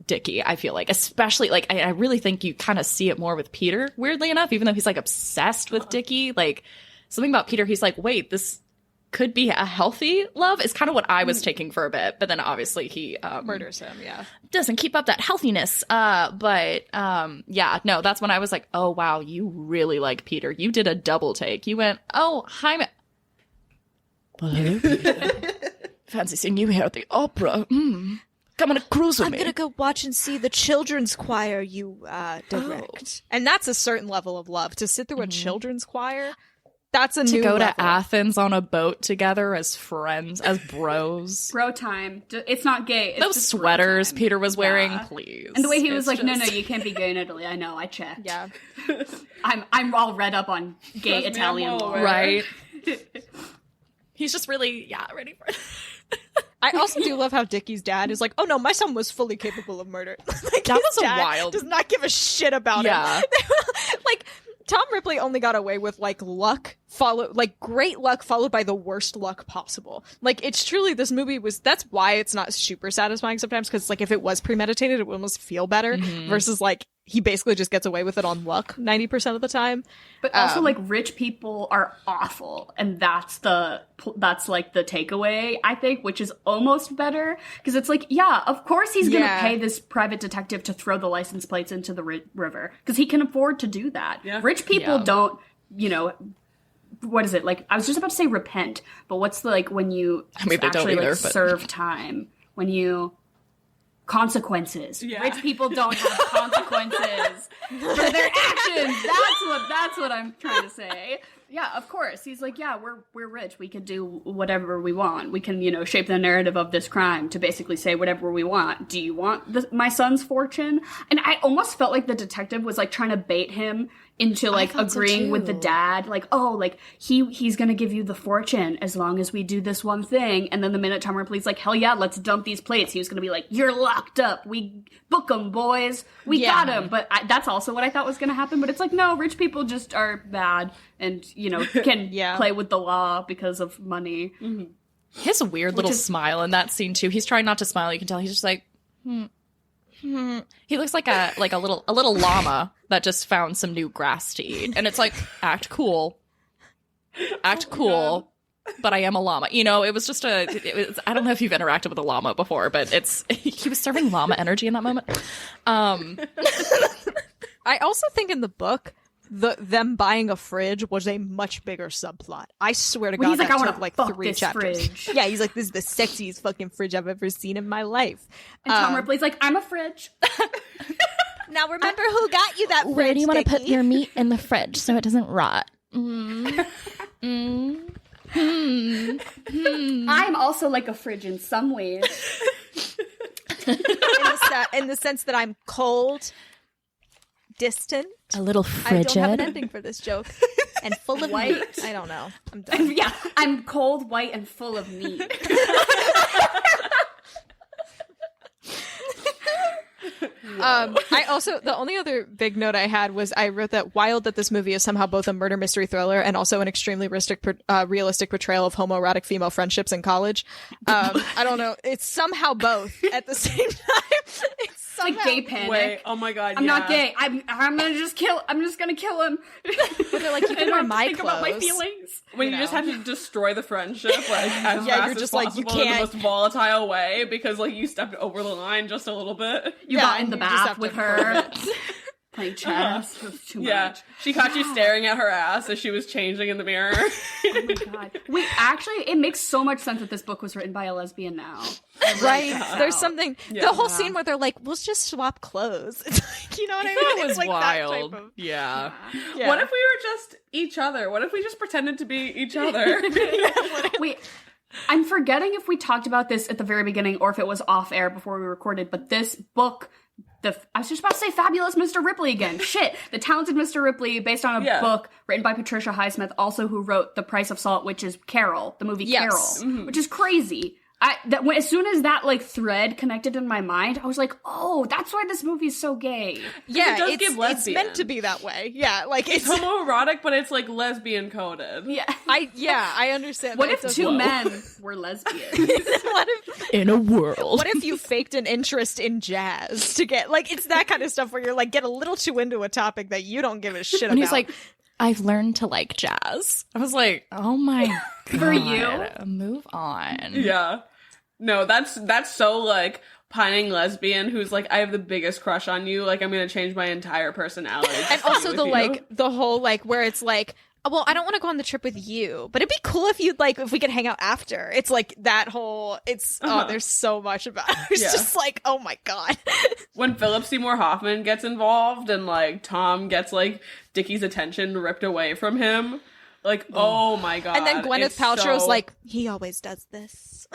Dickie. I feel like, especially like I really think you kind of see it more with Peter. Weirdly enough, even though he's like obsessed with Dickie, like. Something about Peter, he's like, wait, this could be a healthy love is kind of what I was taking for a bit. But then obviously he murders him, doesn't keep up that healthiness. But no, that's when I was like, oh, wow, you really like Peter. You did a double take. You went, oh, hi, well, hello, Peter. Fancy seeing you here at the opera. Come on a cruise with me. I'm going to go watch and see the children's choir you direct. And that's a certain level of love. To sit through a children's choir... That's a new go level. To Athens on a boat together as friends, as bros. Bro time. It's not gay. It's those just sweaters Peter was wearing, please. And the way he was like, no, you can't be gay in Italy. I know, I checked. Yeah. I'm all read up on gay Italian law. Right. He's just really, ready for it. I also do love how Dickie's dad is like, oh no, my son was fully capable of murder. Like, that was dad wild. Does not give a shit about him. Like, Tom Ripley only got away with like great luck followed by the worst luck possible. Like, it's truly, this movie that's why it's not super satisfying sometimes, because like if it was premeditated, it would almost feel better versus like he basically just gets away with it on luck 90% of the time. But also like rich people are awful, and that's like the takeaway, I think, which is almost better, because it's like, yeah, of course he's gonna pay this private detective to throw the license plates into the river because he can afford to do that. Rich people don't, what is it, like, I was just about to say repent, but what's the, like, when you actually like serve time, when you consequences. Rich people don't have consequences for their actions. That's what I'm trying to say. Yeah, of course. He's like, yeah, we're rich. We can do whatever we want. We can, shape the narrative of this crime to basically say whatever we want. Do you want my son's fortune? And I almost felt like the detective was like trying to bait him into like agreeing with the dad, like, oh, like he's gonna give you the fortune as long as we do this one thing. And then the minute Tom Ripley's like, hell yeah, let's dump these plates, he was gonna be like, you're locked up, we book them, boys, we got him. But that's also what I thought was gonna happen. But it's like, no, rich people just are bad and can play with the law because of money. He has a weird little smile in that scene too. He's trying not to smile. You can tell he's just like, He looks like a little llama that just found some new grass to eat, and it's like, act cool, but I am a llama. It was just I don't know if you've interacted with a llama before, but he was serving llama energy in that moment. I also think in the book, them buying a fridge was a much bigger subplot. I swear to God, he's like, that I took like 3 chapters. Fridge. Yeah, he's like, this is the sexiest fucking fridge I've ever seen in my life. And Tom Ripley's like, I'm a fridge. Now remember who got you that fridge, where do you want to put Dickie? your meat in the fridge so it doesn't rot? I'm also like a fridge in some ways. in the sense that I'm cold, distant. A little frigid. I don't have an ending for this joke. And full of White. meat. I don't know. I'm done. Yeah, I'm cold, white, and full of meat. I also, the only other big note I had was I wrote that wild that this movie is somehow both a murder mystery thriller and also an extremely realistic portrayal of homoerotic female friendships in college. I don't know. It's somehow both at the same time. It's like gay panic. Wait, oh my God, I'm not gay. I'm gonna just kill. I'm just gonna kill him. But they're like, you can wear my think clothes. about my feelings. When you just have to destroy the friendship, like, as Yeah, fast you're as just like, you possible in the can't- most volatile way because, like, you stepped over the line just a little bit. You got in the you just bath have with to her, playing chess. It was too Yeah, much. she caught you staring at her ass as she was changing in the mirror. Oh my God. Wait, actually, it makes so much sense that this book was written by a lesbian now. Right? There's something. The whole scene where they're like, we'll just swap clothes. It's like, you know what I mean? That was It's like wild. that type of. Yeah. Yeah. What if we were just each other? What if we just pretended to be each other? Wait, I'm forgetting if we talked about this at the very beginning or if it was off air before we recorded, but this book I was just about to say Fabulous Mr. Ripley again. Shit. The Talented Mr. Ripley, based on a book written by Patricia Highsmith, also who wrote The Price of Salt, which is Carol, the movie Carol, which is crazy. As soon as that like thread connected in my mind, I was like, "Oh, that's why this movie is so gay." Yeah, it does give lesbian. It's meant to be that way. Yeah, like it's homoerotic, but it's like lesbian coded. Yeah, I understand. What if two men were lesbians? In a world. What if you faked an interest in jazz to get like it's that kind of stuff where you're like get a little too into a topic that you don't give a shit about. And he's like, I've learned to like jazz. I was like, oh my god. For you? Move on. Yeah. No, that's so like pining lesbian who's like, I have the biggest crush on you, like I'm gonna change my entire personality. And also the whole like where it's like, well, I don't want to go on the trip with you, but it'd be cool if you'd like if we could hang out after. It's like that whole there's so much about it. It's just like, oh my god. When Philip Seymour Hoffman gets involved and like Tom gets like Dickie's attention ripped away from him, like oh my god. And then Gwyneth Paltrow's like, he always does this.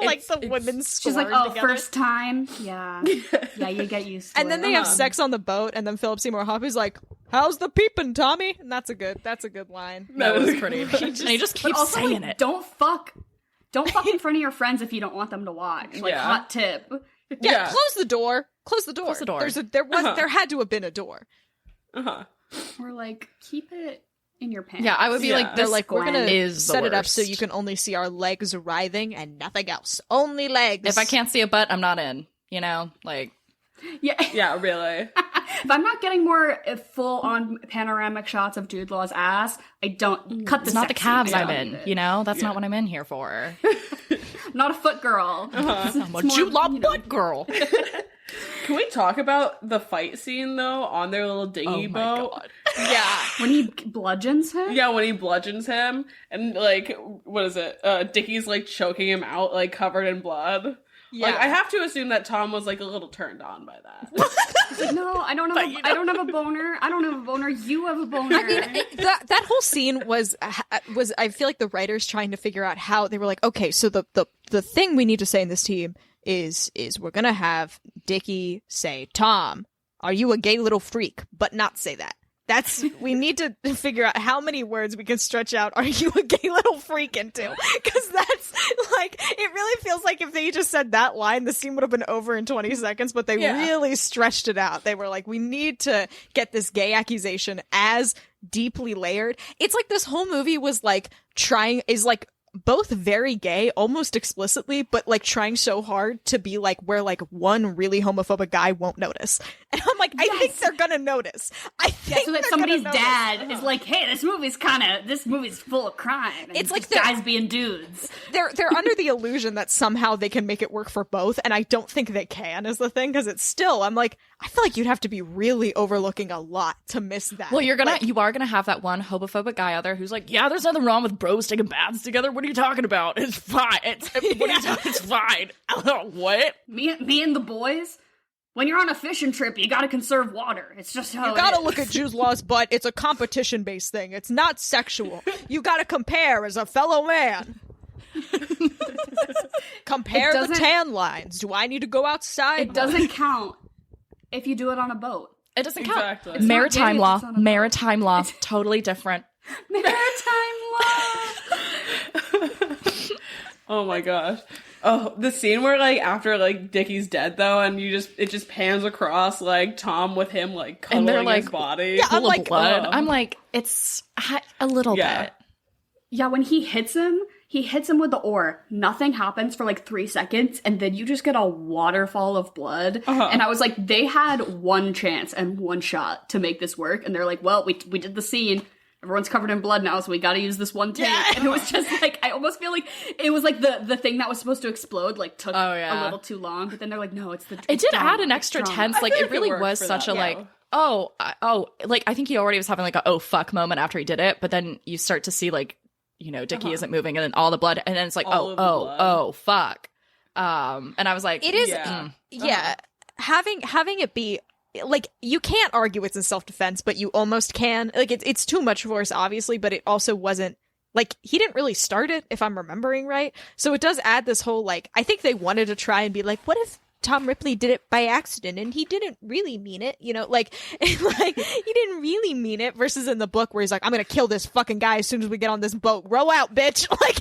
Like the women's she's like, oh, together. First time, yeah, you get used to and it. then they have sex on the boat, and then Philip Seymour Hoffman's like, how's the peeping, Tommy? And that's a good line. That was pretty. He just keeps also, saying like, it. Don't fuck in front of your friends if you don't want them to watch. Like hot tip. Yeah, close the door. Close the door. There had to have been a door. Or like keep it in your pants. Yeah, I would be like, they're like, we're gonna set it up worst. so you can only see our legs writhing and nothing else. Only legs. If I can't see a butt, I'm not in. You know, like. Yeah, really. If I'm not getting more full-on panoramic shots of Jude Law's ass, I don't cut the. It's not the calves I'm in. You know, that's not what I'm in here for. Not a foot girl. I'm a Jude Law butt girl. Can we talk about the fight scene though on their little dinghy boat? God. Yeah, when he bludgeons him. Yeah, when he bludgeons him, and like, what is it? Dickie's like choking him out, like covered in blood. Yeah, like, I have to assume that Tom was like a little turned on by that. Like, no, I don't have. I don't have a boner. I don't have a boner. You have a boner. I mean, that whole scene was. I feel like the writers trying to figure out how they were like, okay, so the thing we need to say in this team is we're gonna have Dickie say, Tom, are you a gay little freak? But not say that. We need to figure out how many words we can stretch out, are you a gay little freak into? Because that's, like, it really feels like if they just said that line, the scene would have been over in 20 seconds, but they really stretched it out. They were like, we need to get this gay accusation as deeply layered. It's like this whole movie was, like, both very gay, almost explicitly, but like trying so hard to be like where like one really homophobic guy won't notice. And I'm like, I think they're gonna notice. I think so that somebody's dad is like, hey, this movie's full of crime. And it's like guys being dudes. They're under the illusion that somehow they can make it work for both, and I don't think they can is the thing, because it's still, I'm like, I feel like you'd have to be really overlooking a lot to miss that. Well, you are gonna have that one homophobic guy out there who's like, yeah, there's nothing wrong with bros taking baths together. What are you talking about? It's fine. It's fine. What? Me and the boys. When you're on a fishing trip, you gotta conserve water. It's just how you gotta look at Jude Law's butt. It's a competition-based thing. It's not sexual. You gotta compare as a fellow man. Compare the tan lines. Do I need to go outside? It doesn't count if you do it on a boat. It doesn't exactly. count. Maritime law, totally different. Maritime law. Oh my gosh. Oh, the scene where like after like Dickie's dead though, and it just pans across like Tom with him like cuddling his body. Yeah, I'm like, blood. I'm like, it's a little bit. Yeah, when he hits him with the oar. Nothing happens for like 3 seconds, and then you just get a waterfall of blood. And I was like, they had one chance and one shot to make this work, and they're like, well, we did the scene. Everyone's covered in blood now, so we gotta use this one take. Yeah. And it was just like, I almost feel like it was like the thing that was supposed to explode, like took a little too long. But then they're like, no, it did add an extra tense. Like it really was such a like, like I think he already was having like a oh fuck moment after he did it. But then you start to see like, you know, Dickie isn't moving, and then all the blood, and then it's like, oh fuck. And I was like, it is, having it be. Like, you can't argue it's in self-defense, but you almost can. Like, it's too much force, obviously, but it also wasn't, like, he didn't really start it, if I'm remembering right. So it does add this whole, like, I think they wanted to try and be like, what Tom Ripley did it by accident and he didn't really mean it, you know, like he didn't really mean it, versus in the book where he's like, I'm gonna kill this fucking guy as soon as we get on this boat. Row out, bitch. Like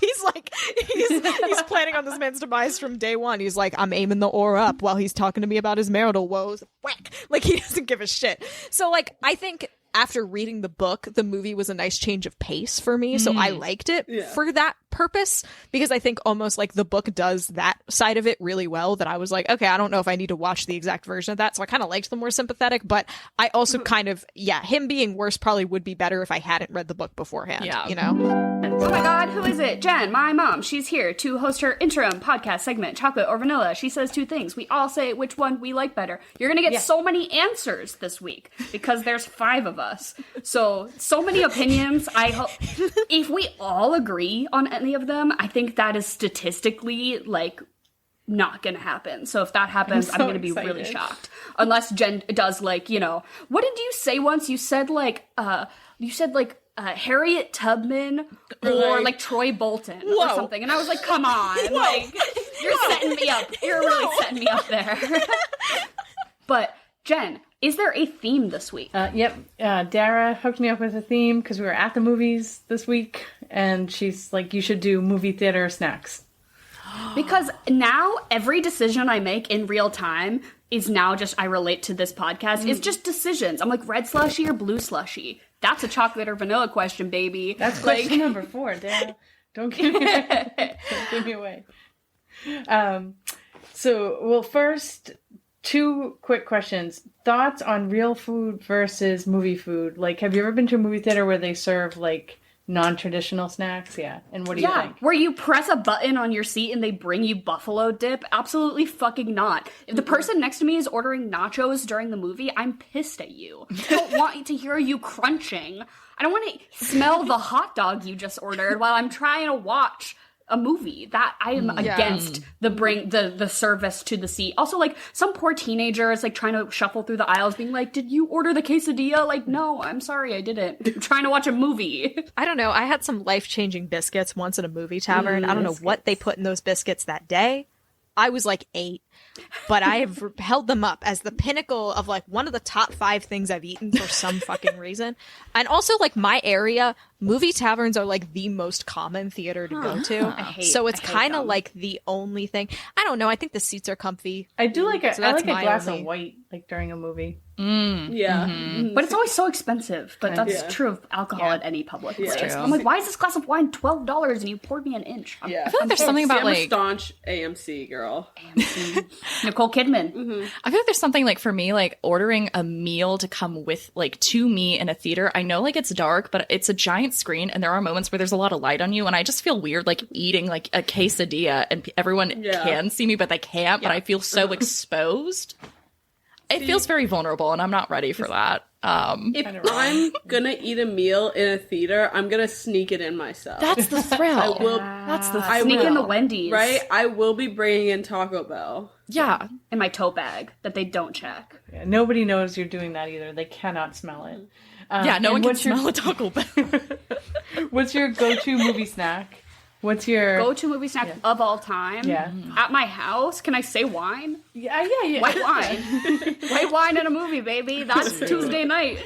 he's planning on this man's demise from day one. He's like, I'm aiming the oar up while he's talking to me about his marital woes. Whack. Like, he doesn't give a shit. So like, I think after reading the book, the movie was a nice change of pace for me. So I liked it for that purpose, because I think almost like the book does that side of it really well, that I was like, okay, I don't know if I need to watch the exact version of that. So I kind of liked the more sympathetic, but I also kind of, him being worse probably would be better if I hadn't read the book beforehand, you know? Oh my god, who is it? Jen, my mom. She's here to host her interim podcast segment, Chocolate or Vanilla. She says two things. We all say which one we like better. You're gonna get so many answers this week because there's 5 of us. So many opinions. I hope if we all agree on any of them, I think that is statistically like not gonna happen. So if that happens, I'm gonna be really shocked. Unless Jen does like, you know, what did you say once? You said Harriet Tubman or like Troy Bolton or something. And I was like, come on, like you're setting me up. You're really setting me up there. But Jen, is there a theme this week? Yep. Dara hooked me up with a theme because we were at the movies this week, and she's like, you should do movie theater snacks. Because now every decision I make in real time is now just, I relate to this podcast. It's just decisions. I'm like, red slushy or blue slushy? That's a chocolate or vanilla question, baby. That's question number 4, Dara. Don't give me away. Don't give me away. Well, first, 2 quick questions. Thoughts on real food versus movie food? Like, have you ever been to a movie theater where they serve, like, non-traditional snacks? Yeah. And what do you think? Where you press a button on your seat and they bring you buffalo dip? Absolutely fucking not. If the person next to me is ordering nachos during the movie, I'm pissed at you. I don't want to hear you crunching. I don't want to smell the hot dog you just ordered while I'm trying to watch a movie. That I am against the service to the seat. Also, like, some poor teenager is like trying to shuffle through the aisles being like, did you order the quesadilla? Like, no, I'm sorry, I didn't. I'm trying to watch a movie. I don't know. I had some life-changing biscuits once at a movie tavern. I don't know what they put in those biscuits that day. I was like 8, but I have held them up as the pinnacle of like one of the top 5 things I've eaten for some fucking reason. And also, like, my area, movie taverns are like the most common theater to go to. So it's kind of like the only thing. I don't know. I think the seats are comfy. I do like I like a glass of white, like, during a movie. But it's always so expensive. But that's true of alcohol at any public place. I'm like, why is this glass of wine $12 and you poured me an inch? I feel like there's something about like a staunch AMC girl. Nicole Kidman. I feel like there's something like for me, like ordering a meal to come with like to me in a theater. I know like it's dark, but it's a giant screen and there are moments where there's a lot of light on you, and I just feel weird like eating like a quesadilla and everyone can see me but they can't, but I feel so exposed. It feels very vulnerable, and I'm not ready for that. If I'm gonna eat a meal in a theater, I'm gonna sneak it in myself. That's the thrill. I will. That's the sneak in the Wendy's, right? I will be bringing in Taco Bell. Yeah, in my tote bag that they don't check. Yeah, nobody knows you're doing that either. They cannot smell it. No one can smell a Taco Bell. What's your go-to movie snack? What's your go-to movie snack of all time? Yeah. At my house, can I say wine? Yeah. White wine. White wine in a movie, baby. That's Tuesday night.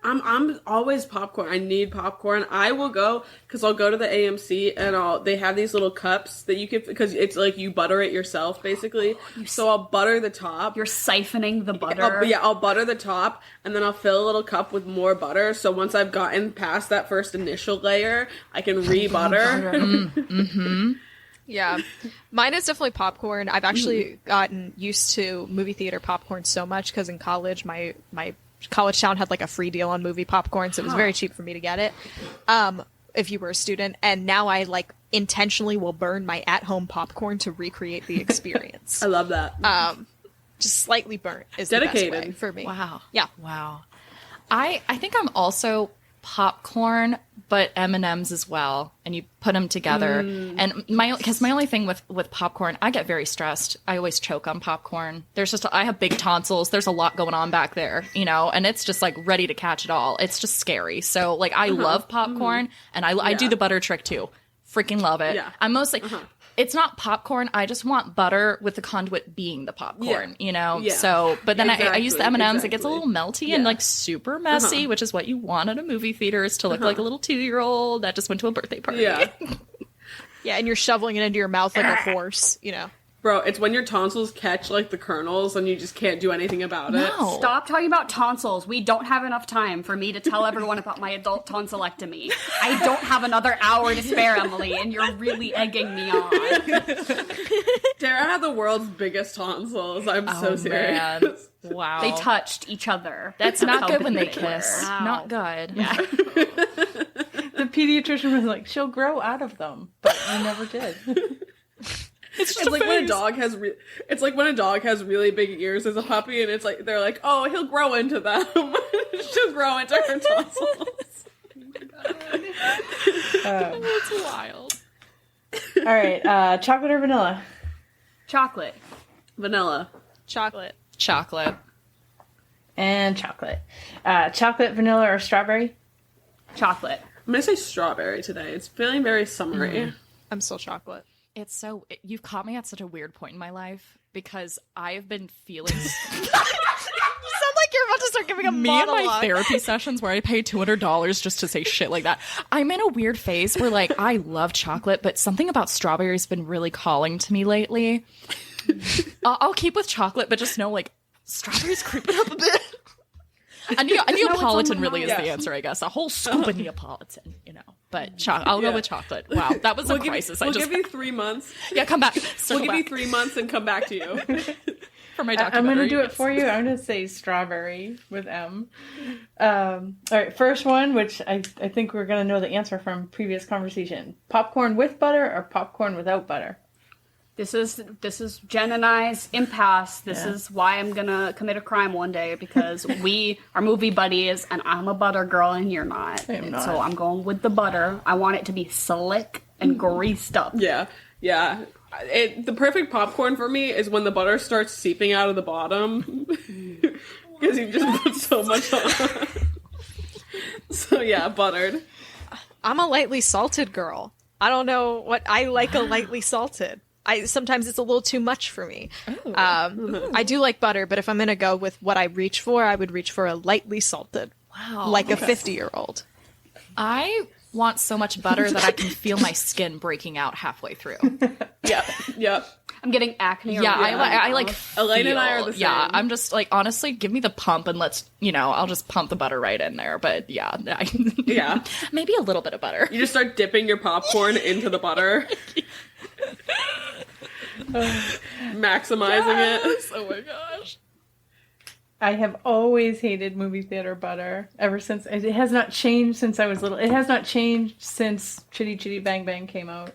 I'm always popcorn. I need popcorn. I will go, because I'll go to the AMC and they have these little cups that you can, because it's like you butter it yourself basically. So I'll butter the top. You're siphoning the butter. I'll butter the top and then I'll fill a little cup with more butter. So once I've gotten past that first initial layer, I can re-butter. Yeah. Mine is definitely popcorn. I've actually gotten used to movie theater popcorn so much because in college, my college town had like a free deal on movie popcorn, so it was very cheap for me to get it if you were a student. And now I like intentionally will burn my at-home popcorn to recreate the experience. I love that. Just slightly burnt is dedicated the best way for me. Wow. Yeah. Wow. I think I'm also popcorn, but M&Ms as well, and you put them together. And my only thing with popcorn, I get very stressed. I always choke on popcorn. I have big tonsils. There's a lot going on back there, you know, and it's just like ready to catch it all. It's just scary. So like I love popcorn, and I do the butter trick too. Freaking love it. Yeah. I'm mostly it's not popcorn. I just want butter with the conduit being the popcorn, you know? Yeah. So, but then I use the M&Ms. Exactly. It gets a little melty and like super messy, which is what you want at a movie theater, is to look like a little 2-year-old that just went to a birthday party. Yeah. Yeah, and you're shoveling it into your mouth like a horse, you know. Bro, it's when your tonsils catch, like, the kernels and you just can't do anything about it. No. Stop talking about tonsils. We don't have enough time for me to tell everyone about my adult tonsillectomy. I don't have another hour to spare, Emily, and you're really egging me on. Dara had the world's biggest tonsils. I'm so serious. Man. Wow. They touched each other. That's not good when they kiss. Wow. Not good. Yeah. The pediatrician was like, she'll grow out of them, but we never did. It's like when a dog has it's like when a dog has really big ears as a puppy, and it's like they're like, oh, he'll grow into them. She'll grow into her tonsils. That's wild. All right, chocolate or vanilla? Chocolate. Vanilla. Chocolate. Chocolate. And chocolate. Chocolate, vanilla, or strawberry? Chocolate. I'm gonna say strawberry today. It's feeling very summery. I'm still chocolate. It's so, you've caught me at such a weird point in my life because I've been feeling. You sound like you're about to start giving a Me and my therapy sessions where I pay $200 just to say shit like that. I'm in a weird phase where, like, I love chocolate, but something about strawberries has been really calling to me lately. I'll keep with chocolate, but just know, like, strawberries creeping up a bit. A Neapolitan really is the answer, I guess. A whole scoop of Neapolitan, you know. But I'll go with chocolate. Wow, that was a crisis. We'll give you 3 months. Yeah, come back. We'll give you 3 months and come back to you. For my I'm documentary. going to do it for you. I'm going to say strawberry with M. All right, first one, which I think we're going to know the answer from previous conversation. Popcorn with butter or popcorn without butter? This is Jen and I's impasse. This is why I'm gonna commit a crime one day, because we are movie buddies and I'm a butter girl and you're not. I'm not. So I'm going with the butter. I want it to be slick and greased up. Yeah. The perfect popcorn for me is when the butter starts seeping out of the bottom. Because you just put so much on. So yeah, buttered. I'm a lightly salted girl. I don't know what I like. A lightly salted. Sometimes it's a little too much for me. I do like butter, but if I'm gonna go with what I reach for, I would reach for a lightly salted. Wow. Like a 50-year-old. I want so much butter that I can feel my skin breaking out halfway through. Yep. I'm getting acne. Yeah, I like Elaine and I feel- are the same. Yeah, I'm just like, honestly, give me the pump and let's, I'll just pump the butter right in there. But yeah, Yeah. maybe a little bit of butter. You just start dipping your popcorn into the butter. Maximizing it. Oh my gosh. I have always hated movie theater butter ever since. It has not changed since I was little. It has not changed since Chitty Chitty Bang Bang came out.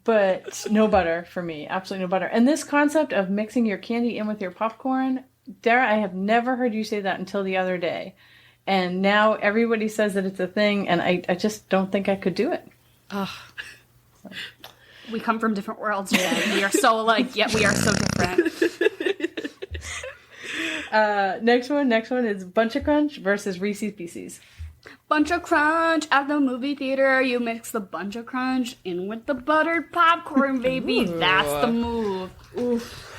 But no butter for me. Absolutely no butter. And this concept of mixing your candy in with your popcorn, Dara, I have never heard you say that until the other day. And now everybody says that it's a thing, and I just don't think I could do it. Ugh. We come from different worlds, Jen. We are so alike, yet we are so different. Next one is Bunch of Crunch versus Reese's Pieces. Bunch of Crunch at the movie theater. You mix the Bunch of Crunch in with the buttered popcorn, baby. Ooh. That's the move. Oof.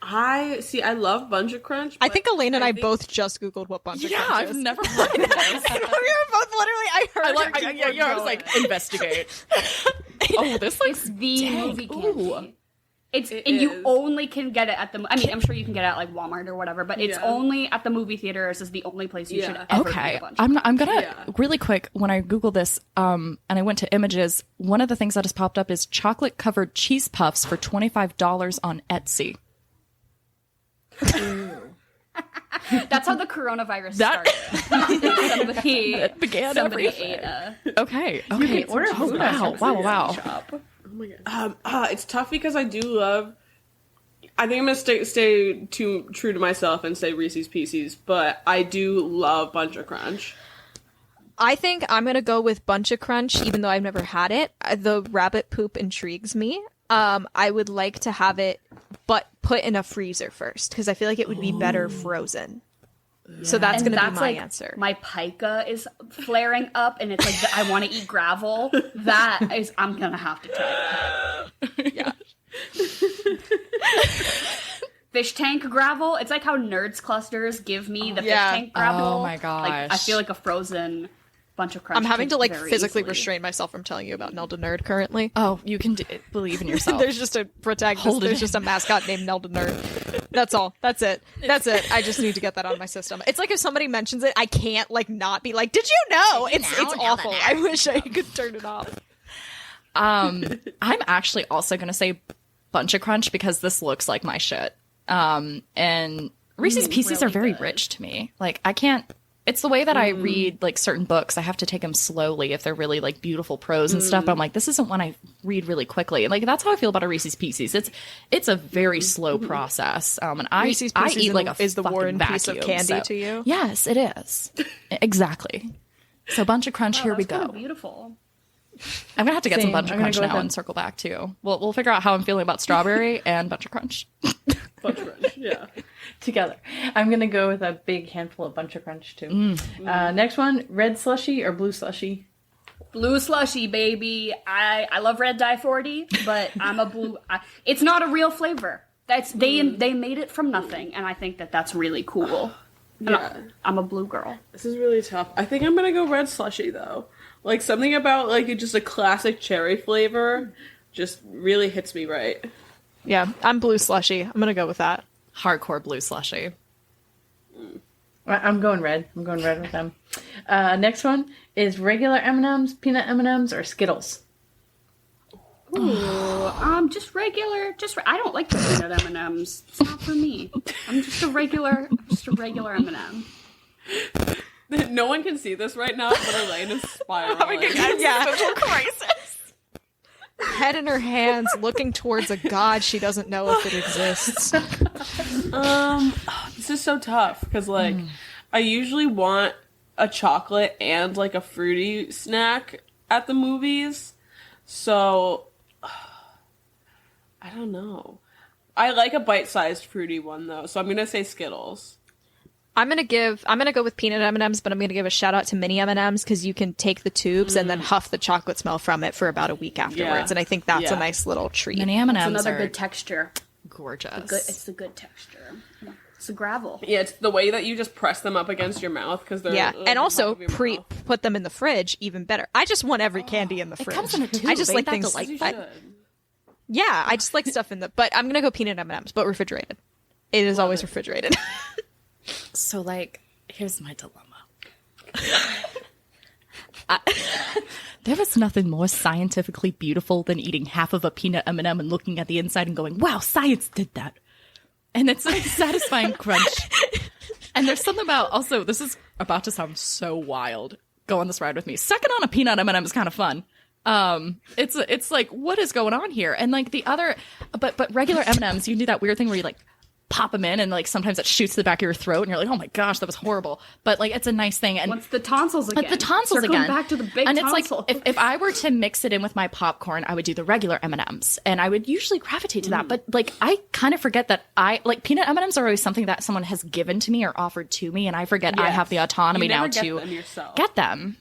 I love Bunch of Crunch. I think Elaine and I both just Googled what Bunch of Crunch is. I've never heard of this. We were both literally, I heard I was like, investigate. Oh, this looks The movie candy. Ooh. You is. only can get it at the. I mean, I'm sure you can get it at like Walmart or whatever, but it's Yeah. only at the movie theaters. Is the only place you Yeah. should ever get Okay, a bunch. I'm gonna Yeah. really quick, when I Googled this, and I went to images, one of the things that has popped up is chocolate covered cheese puffs for $25 on Etsy. That's how the coronavirus started. somebody It began somebody everything. ate a. Okay. You can order Oh, food wow. Wow. Oh my god. It's tough because I do love. I think I'm gonna stay too true to myself and say Reese's Pieces, but I do love Bunch of Crunch. I think I'm gonna go with Bunch of Crunch, even though I've never had it. The rabbit poop intrigues me. I would like to have it, but put in a freezer first, because I feel like it would be better frozen. So that's going to be my like, answer. My pica is flaring up, and it's like, I want to eat gravel. That is, I'm going to have to try that. Yeah. Fish tank gravel. It's like how Nerds Clusters give me the fish tank gravel. Oh my gosh. Like, I feel like a frozen bunch of crunch. I'm having to like very physically easily. restrain myself from telling you about Nelda Nerd currently. Oh, you can believe in yourself. There's just a protagonist. There's just a mascot named Nelda Nerd. That's all. That's it. That's it. I just need to get that on my system. It's like if somebody mentions it, I can't like not be like, did you know? It's awful. I wish I could turn it off. I'm actually also going to say Bunch of Crunch because this looks like my shit. And Reese's Pieces really are very good. rich to me. Like, I can't. It's the way that I read like certain books. I have to take them slowly if they're really like beautiful prose and stuff. But I'm like, this isn't one I read really quickly. And like that's how I feel about a Reese's Pieces. It's a very slow process. And Reese's I Pieces eat like a is the fucking War and Peace of vacuum, candy so- to you? Yes, it is. Exactly. So Bunch of Crunch, here we That's go. kinda beautiful. I'm gonna have to get some Same. Bunch of I'm gonna Crunch go with now them. and circle back too. We'll figure out how I'm feeling about strawberry and Bunch of Crunch. Bunch of Crunch, yeah. Together. I'm going to go with a big handful of Bunch of Crunch, too. Next one, red slushy or blue slushy? Blue slushy, baby. I love red dye 40, but I'm a blue. It's not a real flavor. That's they made it from nothing, and I think that that's really cool. Yeah. I'm a blue girl. This is really tough. I think I'm gonna go red slushy though. Like something about like just a classic cherry flavor just really hits me right. Yeah, I'm blue slushy. I'm gonna go with that. Hardcore blue slushy. I'm going red. I'm going red with them. Next one is regular M&Ms, peanut M&Ms, or Skittles. Ooh, just regular. I don't like the peanut M&Ms. It's not for me. I'm just a regular M&M. No one can see this right now, but Elaine is spiraling. Yeah. Head in her hands, looking towards a god she doesn't know if it exists. This is so tough because like I usually want a chocolate and like a fruity snack at the movies, so I don't know. I like a bite-sized fruity one though, so I'm gonna say Skittles. I'm gonna go with peanut M&Ms, but I'm gonna give a shout out to mini M&Ms because you can take the tubes and then huff the chocolate smell from it for about a week afterwards, Yeah. and I think that's Yeah. a nice little treat. Mini M&Ms It's another are good texture. gorgeous. It's the good texture. It's the gravel. Yeah, it's the way that you just press them up against your mouth because they're Yeah, on and top also of your mouth. put them in the fridge, even better. I just want every candy in the fridge. comes in a tube. I just Ain't like that things. delightful? As you should. Yeah, I just like stuff in the. But I'm gonna go peanut M&Ms, but refrigerated. It is always refrigerated. So, like, here's my dilemma. There was nothing more scientifically beautiful than eating half of a peanut M&M and looking at the inside and going, wow, science did that. And it's like satisfying crunch. And there's something about, also, this is about to sound so wild. Go on this ride with me. Sucking on a peanut M&M is kind of fun. It's like, what is going on here? And like the other, but regular M&Ms, you can do that weird thing where you like pop them in and like sometimes it shoots to the back of your throat and you're like, oh my gosh, that was horrible. But like it's a nice thing. And What's the tonsils again? the tonsils Circling again. back to the big and tonsil. it's like if I were to mix it in with my popcorn, I would do the regular M&Ms, and I would usually gravitate to that. But like I kind of forget that I like peanut M&Ms are always something that someone has given to me or offered to me, and I forget I Yes. have the autonomy You never now get to them yourself. get them.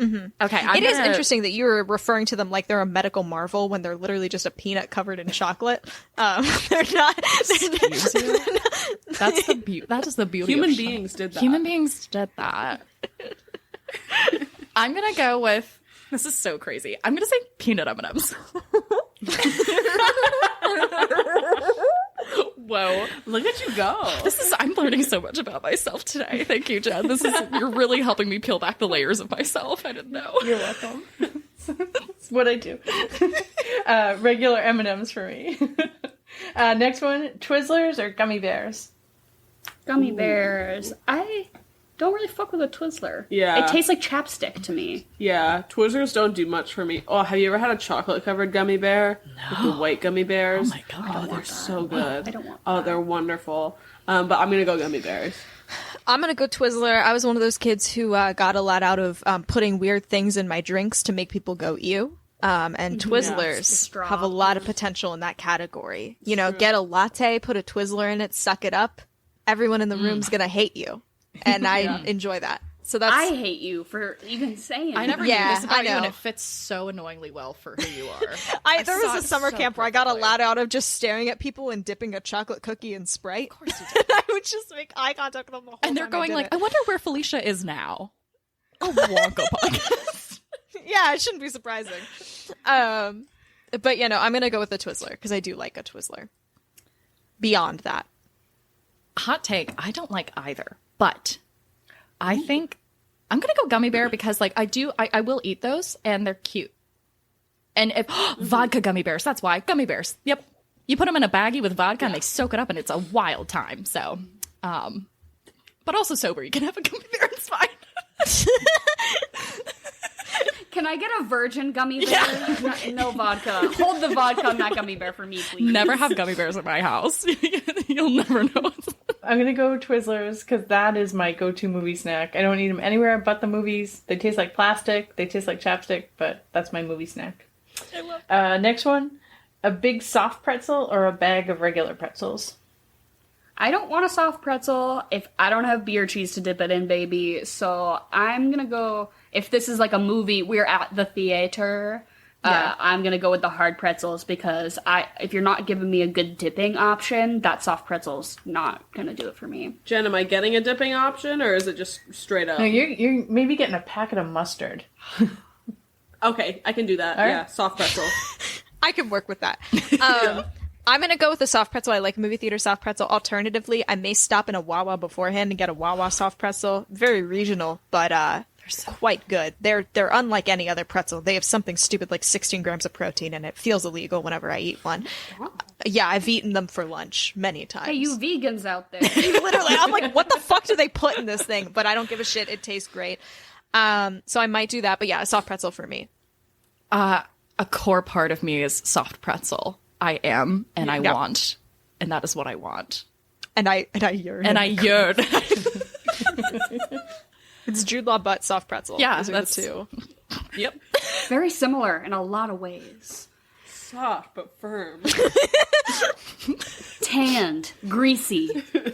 Okay, It is interesting that you're referring to them like they're a medical marvel when they're literally just a peanut covered in chocolate. They're not. That's the beauty. That is the beauty. Human of beings did that. Human beings did that. I'm gonna go with. This is so crazy. I'm gonna say peanut M&Ms. Whoa. Look at you go. I'm learning so much about myself today. Thank you, Jen. You're really helping me peel back the layers of myself. I didn't know. You're welcome. That's what I do. Regular M&Ms for me. Next one, Twizzlers or gummy bears? Gummy bears. I don't really fuck with a Twizzler. Yeah. It tastes like chapstick to me. Yeah, Twizzlers don't do much for me. Oh, have you ever had a chocolate covered gummy bear? No. With the white gummy bears? Oh my God. Oh, they're so good. I don't want Oh, they're wonderful. But I'm gonna go gummy bears. I'm gonna go Twizzler. I was one of those kids who got a lot out of putting weird things in my drinks to make people go ew. And Twizzlers straw. have a lot of potential in that category. You know, get a latte, put a Twizzler in it, suck it up, everyone in the room's gonna hate you, and I enjoy that. So that's I hate you for even saying. I never Yeah, knew this about I you, and know. it fits so annoingly well for who you are. there saw was a it summer so camp where I got a perfectly. lot out of just staring at people and dipping a chocolate cookie in Sprite. Of course you did. I would just make eye contact with them the whole And they're time going I like, did I it. wonder where Felicia is now. A Wonka podcast. Yeah, it shouldn't be surprising. But I'm gonna go with the Twizzler because I do like a Twizzler. Beyond that, Hot take, I don't like either, but I think I'm gonna go gummy bear because like I will eat those and they're cute. And if vodka gummy bears, that's why gummy bears. Yep, you put them in a baggie with vodka and they soak it up and it's a wild time. So, but also sober, you can have a gummy bear. It's fine. Can I get a virgin gummy bear? No vodka. Hold the vodka on that gummy bear for me, please. Never have gummy bears at my house. You'll never know. I'm gonna go Twizzlers because that is my go-to movie snack. I don't eat them anywhere but the movies. They taste like plastic. They taste like chapstick, but that's my movie snack. I love Next one, a big soft pretzel or a bag of regular pretzels. I don't want a soft pretzel if I don't have beer cheese to dip it in, baby. So I'm gonna go, if this is like a movie, we're at the theater, I'm gonna go with the hard pretzels because if you're not giving me a good dipping option, that soft pretzel's not gonna do it for me. Jen, am I getting a dipping option or is it just straight up? No, you're maybe getting a packet of mustard. Okay, I can do that. All right. Yeah, soft pretzel. I can work with that. I'm gonna go with the soft pretzel. I like movie theater soft pretzel. Alternatively, I may stop in a Wawa beforehand and get a Wawa soft pretzel. Very regional, but they're quite good. They're unlike any other pretzel. They have something stupid like 16 grams of protein, and it feels illegal whenever I eat one. Yeah, I've eaten them for lunch many times. Hey, you vegans out there. Literally, I'm like, what the fuck do they put in this thing? But I don't give a shit. It tastes great. So I might do that. But yeah, a soft pretzel for me. a core part of me is soft pretzel. I am, and I want, and that is what I want. And I yearn. And I yearn. It's Jude Law butt soft pretzel. Yeah, Those are that's the two. Yep. Very similar in a lot of ways. Soft but firm. Tanned, greasy,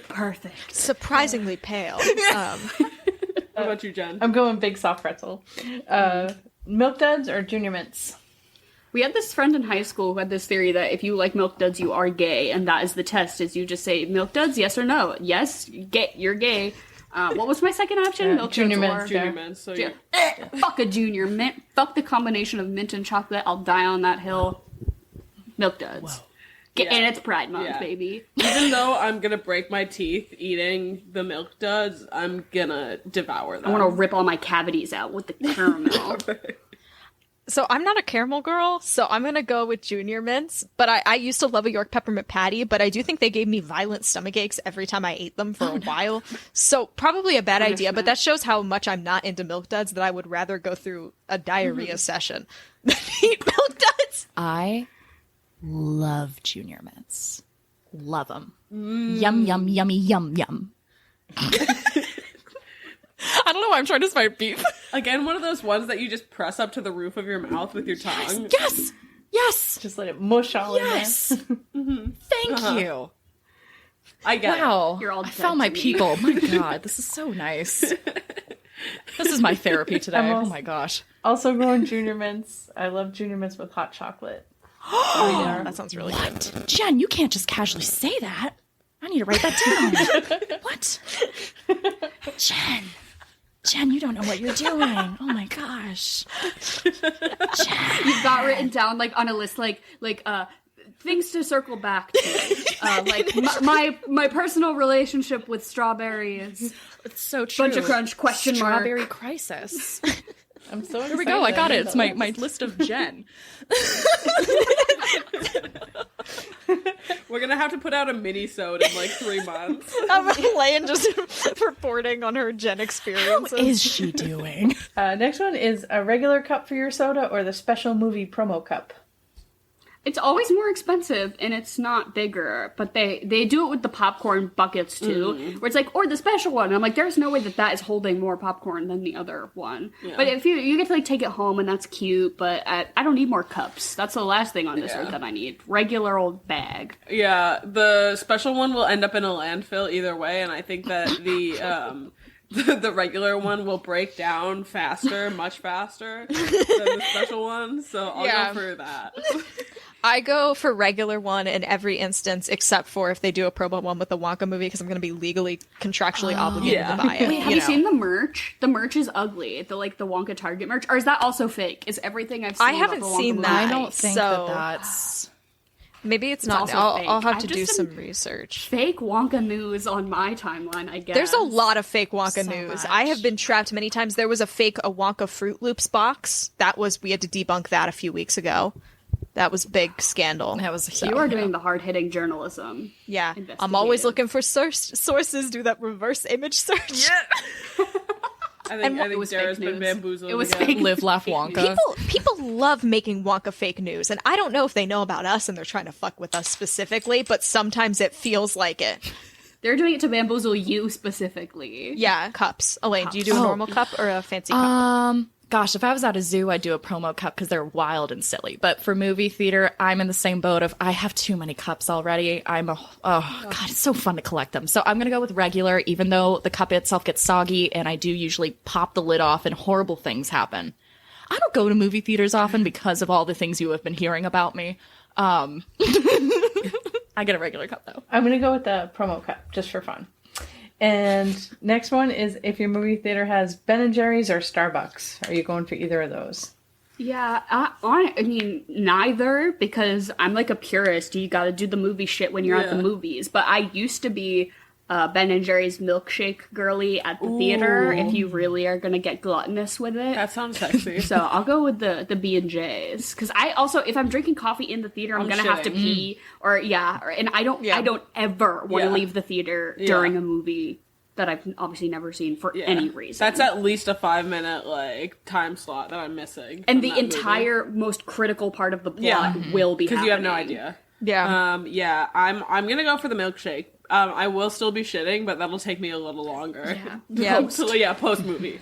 perfect. Surprisingly pale. What about you, Jen? I'm going big soft pretzel. Milk Duds or Junior Mints? We had this friend in high school who had this theory that if you like Milk Duds, you are gay, and that is the test, is you just say, Milk Duds, yes or no? Yes, gay, you're gay. What was my second option? Milk Junior Duds Mints. or... Junior Mints. So Ju- fuck a Junior Mint. Fuck the combination of mint and chocolate. I'll die on that hill. Milk Duds. Yeah. And it's Pride Month, Yeah. baby. even though I'm gonna break my teeth eating the Milk Duds, I'm gonna devour them. I want to rip all my cavities out with the caramel. So I'm not a caramel girl, so I'm going to go with Junior Mints. But I used to love a York peppermint patty, but I do think they gave me violent stomach aches every time I ate them for a while. So probably a bad idea, but that shows how much I'm not into Milk Duds that I would rather go through a diarrhea session than eat Milk Duds. I love Junior Mints. Love them. Yum, yum, yummy, yum, yum. I don't know why I'm trying to start beef. Again, one of those ones that you just press up to the roof of your mouth with your tongue. Yes! Yes! Just let it mush all Yes! Thank you. I get it. Wow. You're all I dead found my to me. people. My God, this is so nice. This is my therapy today. I'm Oh also- my gosh. Also going Junior Mints. I love Junior Mints with hot chocolate. That sounds really good. Jen, you can't just casually say that. I need to write that down. What? Jen, you don't know what you're doing. Oh my gosh. You've got written down like on a list like things to circle back to. Like my personal relationship with strawberries. It's so true. Bunch of crunch, question mark. Strawberry crisis. I'm so excited. Here we go. I got it. It's my list of Jen. We're gonna have to put out a mini-sode in like 3 months. Elaine just reporting on her Jen experiences. What is she doing? Next one is a regular cup for your soda or the special movie promo cup. It's always more expensive and it's not bigger, but they do it with the popcorn buckets too, where it's like, or the special one. And I'm like, there's no way that is holding more popcorn than the other one. Yeah. But if you get to like take it home and that's cute, but I don't need more cups. That's the last thing on this earth that I need. Regular old bag. Yeah, the special one will end up in a landfill either way, and I think that the regular one will break down faster, much faster than the special one, so I'll go for that. I go for regular one in every instance, except for if they do a promo one with the Wonka movie, because I'm going to be legally, contractually obligated to buy it. Wait, have you seen the merch? The merch is ugly. The Wonka Target merch, or is that also fake? Is everything I've seen? I haven't seen that. I don't think that's. Maybe it's not. I'll have to do some research. Fake Wonka news on my timeline, I guess. There's a lot of fake Wonka news. I have been trapped many times. There was a Wonka Fruit Loops box. We had to debunk that a few weeks ago. That was a big scandal. That was you are doing the hard-hitting journalism. Yeah. I'm always looking for sources, do that reverse image search. Yeah. I think Dara's been bamboozled. It was again. fake. Live, laugh, Wonka. People love making Wonka fake news, and I don't know if they know about us and they're trying to fuck with us specifically, but sometimes it feels like it. They're doing it to bamboozle you specifically. Yeah, cups. Elaine, do you do a normal cup or a fancy cup? Gosh, if I was at a zoo, I'd do a promo cup because they're wild and silly. But for movie theater, I'm in the same boat of I have too many cups already. God, it's so fun to collect them. So I'm going to go with regular, even though the cup itself gets soggy and I do usually pop the lid off and horrible things happen. I don't go to movie theaters often because of all the things you have been hearing about me. I get a regular cup, though. I'm going to go with the promo cup, just for fun. And next one is if your movie theater has Ben & Jerry's or Starbucks. Are you going for either of those? Yeah, I mean, neither, because I'm like a purist. You gotta do the movie shit when you're at the movies. But I used to be Ben & Jerry's milkshake girly at the theater, if you really are gonna get gluttonous with it. That sounds sexy. So I'll go with the B&J's. Because I also, if I'm drinking coffee in the theater, I'm gonna have to pee. And I don't ever want to leave the theater during a movie that I've obviously never seen for any reason. That's at least a 5-minute time slot that I'm missing. And the entire most critical part of the plot will be happening. Because you have no idea. Yeah. I'm gonna go for the milkshake. I will still be shitting, but that'll take me a little longer. Yeah. Post movie.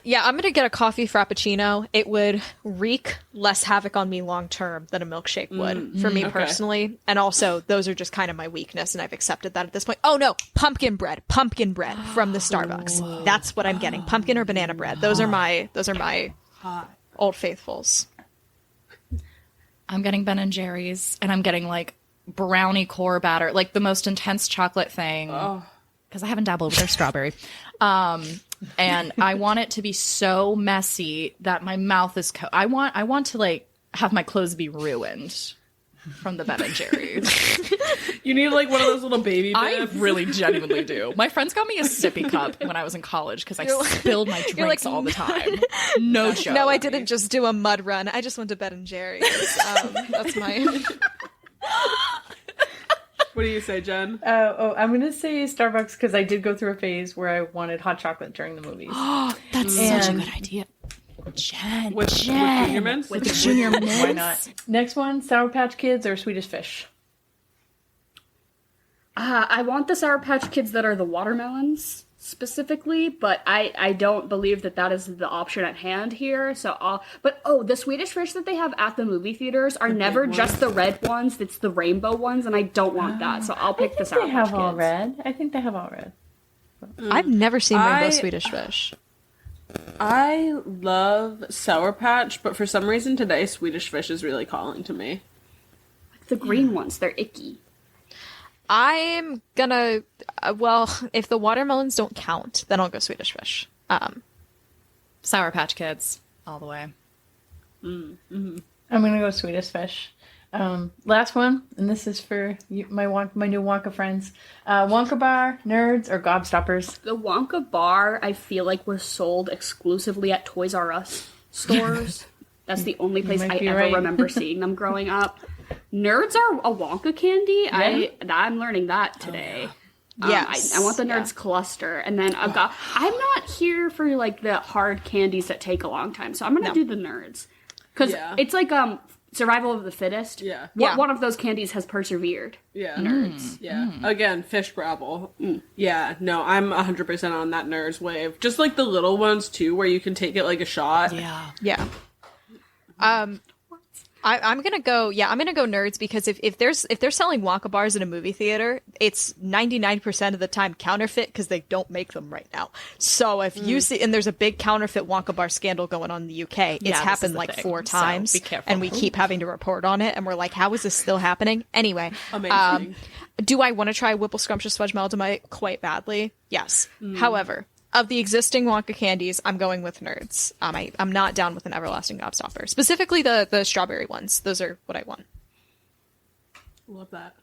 Yeah, I'm gonna get a coffee frappuccino. It would wreak less havoc on me long term than a milkshake would for me personally. And also, those are just kind of my weakness, and I've accepted that at this point. Oh no, pumpkin bread from the Starbucks. That's what I'm getting. Pumpkin or banana bread. Those are my old faithfuls. I'm getting Ben & Jerry's, and I'm getting brownie core batter, the most intense chocolate thing. Because I haven't dabbled with their strawberry. And I want it to be so messy that my mouth is I want to have my clothes be ruined from the Ben & Jerry's. You need one of those little baby bibs. I really genuinely do. My friends got me a sippy cup when I was in college because I spilled my drinks all the time. No joke. No, I didn't just do a mud run. I just went to Ben & Jerry's. That's my... What do you say, Jen? I'm going to say Starbucks because I did go through a phase where I wanted hot chocolate during the movies. That's such a good idea. Jen. With Junior Mints? With the Junior Mints? Why not? Next one, Sour Patch Kids or Swedish Fish? I want the Sour Patch Kids that are the watermelons specifically, but I don't believe that is the option at hand here. So the Swedish Fish that they have at the movie theaters are never just the red ones. It's the rainbow ones, and I don't want that. So I'll pick the Sour Patch Kids. They have all red. I think they have all red. I've never seen rainbow Swedish Fish. I love Sour Patch, but for some reason today Swedish Fish is really calling to me. The green ones, they're icky. I'm gonna, if the watermelons don't count, then I'll go Swedish Fish. Sour Patch Kids, all the way. I'm gonna go Swedish Fish. Last one, and this is for you, my new Wonka friends. Wonka Bar, Nerds, or Gobstoppers? The Wonka Bar, I feel like, was sold exclusively at Toys R Us stores. That's the only place I ever remember seeing them growing up. Nerds are a Wonka candy. Yeah. I'm learning that today. Yes. I want the Nerds cluster, and then I'm not here for the hard candies that take a long time, so I'm gonna do the Nerds because it's survival of the fittest. Yeah. One of those candies has persevered. Yeah. Nerds. Yeah. Again, fish gravel. Yeah. No, I'm 100% on that nerds wave. Just like the little ones too, where you can take it like a shot. Yeah. I'm gonna go nerds because if they're selling Wonka bars in a movie theater, it's 99% of the time counterfeit because they don't make them right now. So if you see, and there's a big counterfeit Wonka bar scandal going on in the UK, it's happened like 4 times, so be careful. and we keep having to report on it, and we're like, how is this still happening? Anyway, Amazing. do I want to try Whipple Scrumptious Fudge Melt-A-Mite quite badly? Yes. However, of the existing Wonka candies, I'm going with nerds. I'm not down with an everlasting gobstopper. Specifically the strawberry ones. Those are what I want. Love that.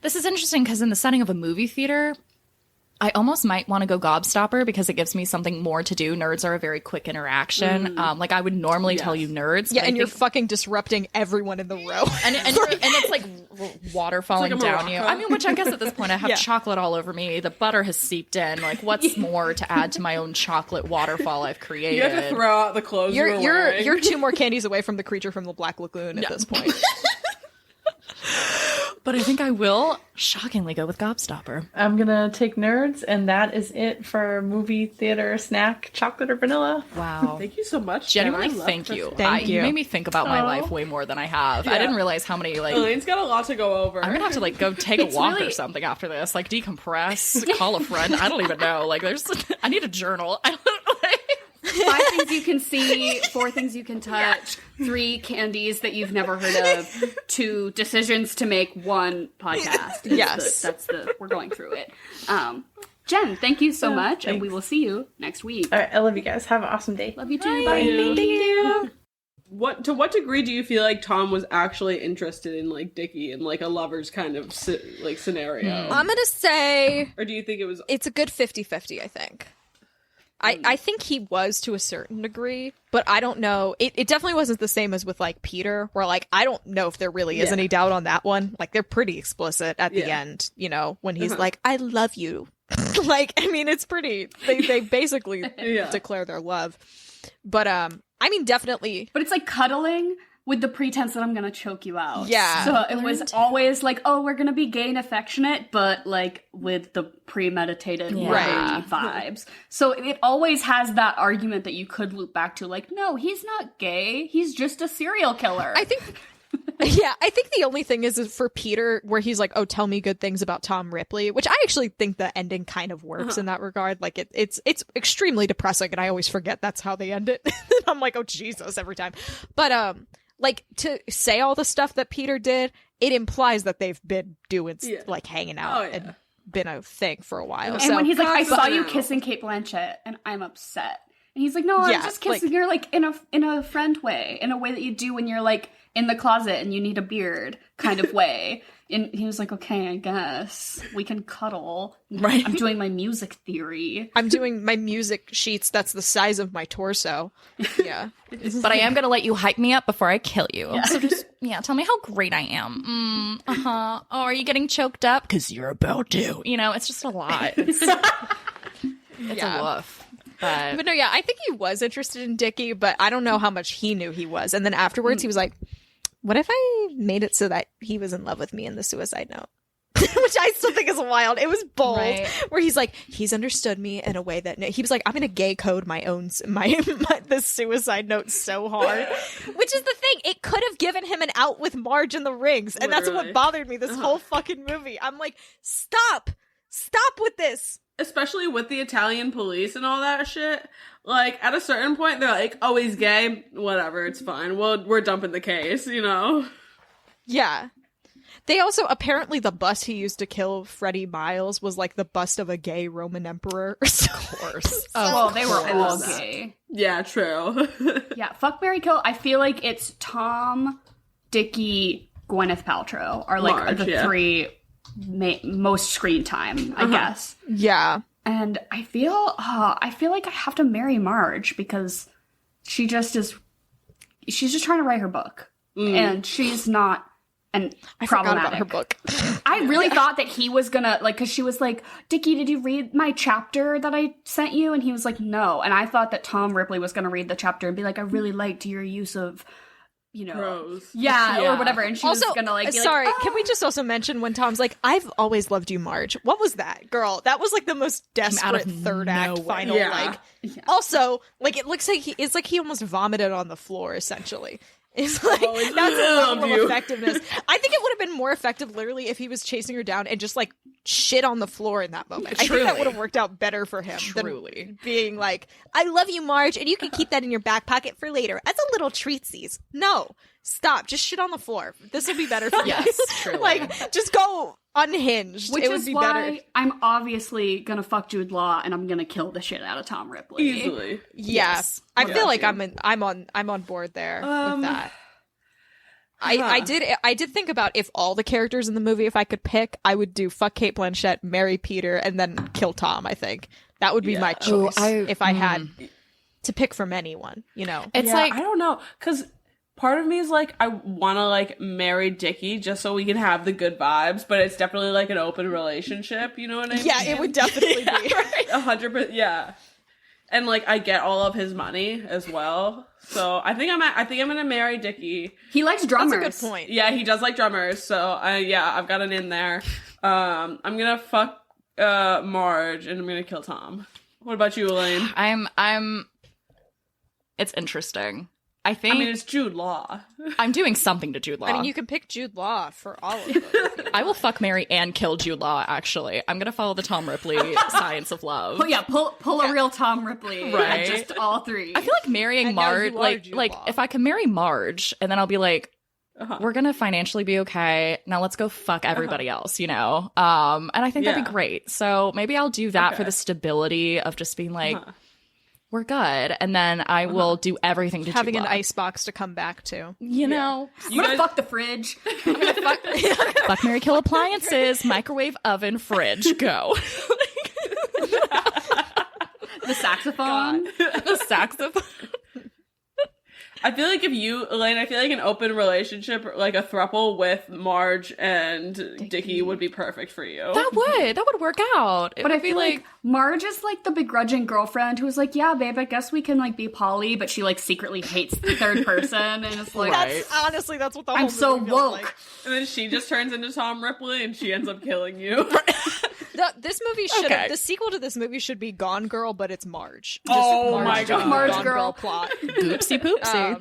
This is interesting because in the setting of a movie theater, I almost might want to go gobstopper because it gives me something more to do. Nerds are a very quick interaction. Like I would normally tell you nerds. Yeah, and you're fucking disrupting everyone in the row. And it's like water falling like a down you. Morocco. I mean, which I guess at this point I have chocolate all over me. The butter has seeped in. Like, what's more to add to my own chocolate waterfall I've created? You have to throw out the clothes you're wearing. You're 2 more candies away from the creature from the Black Lagoon at this point. But I think I will shockingly go with gobstopper. I'm gonna take nerds, and that is it for movie theater snack, chocolate or vanilla. Wow. Thank you so much. Genuinely, Jen. I love thank you. Christmas. Thank you. You made me think about my life way more than I have. I Yeah. didn't realize how many, like... Elaine's got a lot to go over. I'm gonna have to, like, go take a walk really- or something after this. Like, decompress, call a friend. I don't even know. Like, I need a journal. I don't know. 5 things you can see, 4 things you can touch, 3 candies that you've never heard of, 2 decisions to make, 1 podcast. Yes. We're going through it. Jen, thank you so much, and we will see you next week. All right, I love you guys. Have an awesome day. Love you too. Bye. Thank you. To what degree do you feel like Tom was actually interested in like Dickie in like a lover's kind of scenario? I'm gonna say Or do you think it was it's a good 50-50, I think. I think he was to a certain degree, but I don't know. It definitely wasn't the same as with, like, Peter, where, like, I don't know if there really is any doubt on that one. Like, they're pretty explicit at the end, you know, when he's like, I love you. Like, I mean, it's pretty, they basically declare their love. But, I mean, definitely. But it's like cuddling with the pretense that I'm gonna choke you out. Yeah. So it was always like, oh, we're gonna be gay and affectionate, but like with the premeditated vibes. So it always has that argument that you could loop back to, like, no, he's not gay. He's just a serial killer. I think the only thing is for Peter, where he's like, oh, tell me good things about Tom Ripley, which I actually think the ending kind of works in that regard. Like, it's extremely depressing, and I always forget that's how they end it. I'm like, oh, Jesus, every time. But, like, to say all the stuff that Peter did, it implies that they've been doing, like, hanging out and been a thing for a while. And when he's like, I saw you kissing Kate Blanchett, and I'm upset. And he's like, no, I'm just kissing her, like, in a friend way, in a way that you do when you're, like, in the closet and you need a beard kind of way. And he was like, okay, I guess we can cuddle. Right. I'm doing my music theory. I'm doing my music sheets that's the size of my torso. Yeah. But I am going to let you hype me up before I kill you. Yeah. So just, tell me how great I am. Oh, are you getting choked up? Because you're about to. You know, it's just a lot. It's a woof. But no, I think he was interested in Dickie, but I don't know how much he knew he was. And then afterwards he was like, what if I made it so that he was in love with me in the suicide note? Which I still think is wild. It was bold. Right. Where he's like, he's understood me in a way that he was like, I'm gonna gay code my own the suicide note so hard. Which is the thing. It could have given him an out with Marge in the rings, and that's what bothered me this whole fucking movie. I'm like, stop with this. Especially with the Italian police and all that shit. Like, at a certain point, they're like, oh, he's gay. Whatever, it's fine. Well, we're dumping the case, you know? Yeah. They also, apparently the bust he used to kill Freddie Miles was like the bust of a gay Roman emperor. Of course. Well, they were all gay. Yeah, true. Yeah, fuck, marry, kill. I feel like it's Tom, Dickie, Gwyneth Paltrow are like Marge, the 3 most screen time, I guess. Yeah. And I feel like I have to marry Marge because she's just trying to write her book. And she's not I problematic. forgot about her book. I really thought that he was gonna, like, because she was like, Dickie, did you read my chapter that I sent you? And he was like, no. And I thought that Tom Ripley was gonna read the chapter and be like, I really liked your use of Pros. Yeah, or whatever. And she was gonna like, be sorry, like, can we just also mention when Tom's like, I've always loved you, Marge. What was that, girl? That was like the most desperate third act final. Yeah. Also, like it looks like he almost vomited on the floor, essentially. It's like that's a level of effectiveness. I think it would have been more effective literally if he was chasing her down and just like shit on the floor in that moment. I think that would have worked out better for him than being like, I love you, Marge, and you can keep that in your back pocket for later as a little treatsies. No. Stop. Just shit on the floor. This will be better for you. Yes, truly. Like, just go unhinged. Which it would is be why better. I'm obviously gonna fuck Jude Law and I'm gonna kill the shit out of Tom Ripley. Easily. Yes. I feel like I'm on board there with that. I did think about if all the characters in the movie, if I could pick, I would do fuck Kate Blanchett, marry Peter, and then kill Tom, I think. That would be my choice if I had to pick from anyone, It's like, I don't know, because part of me is like, I want to like marry Dickie just so we can have the good vibes, but it's definitely like an open relationship, you know what I mean? Yeah, it would definitely be. 100%, yeah. And like I get all of his money as well, so I think I'm gonna marry Dickie. He likes drummers. That's a good point. Yeah, he does like drummers, so I've got an in there. I'm gonna fuck Marge and I'm gonna kill Tom. What about you, Elaine? it's interesting. I think it's Jude Law. I'm doing something to Jude Law. I mean, you can pick Jude Law for all of them. I will fuck, marry, and kill Jude Law, actually. I'm going to follow the Tom Ripley science of love. Oh yeah, pull a real Tom Ripley. Right. Just all three. I feel like marrying Marge, like if I can marry Marge, and then I'll be like, we're going to financially be okay. Now let's go fuck everybody else, And I think that'd be great. So maybe I'll do that for the stability of just being like, we're good. And then I will do everything to having Jude an Law. icebox to come back to. You know? I'm gonna fuck the fridge. Fuck, marry, kill appliances, microwave, oven, fridge, go. The saxophone. The saxophone. I feel like Elaine, I feel like an open relationship, like a throuple with Marge and Dickie would be perfect for you. That would work out. But I feel like Marge is like the begrudging girlfriend who's like, yeah, babe, I guess we can like be poly, but she like secretly hates the third person and it's like, That's what the whole I'm so movie feels woke. like. And then she just turns into Tom Ripley and she ends up killing you. This movie should have, the sequel to this movie should be Gone Girl, but it's Marge. Oh my God. Marge Gone Girl plot. Oopsie poopsie.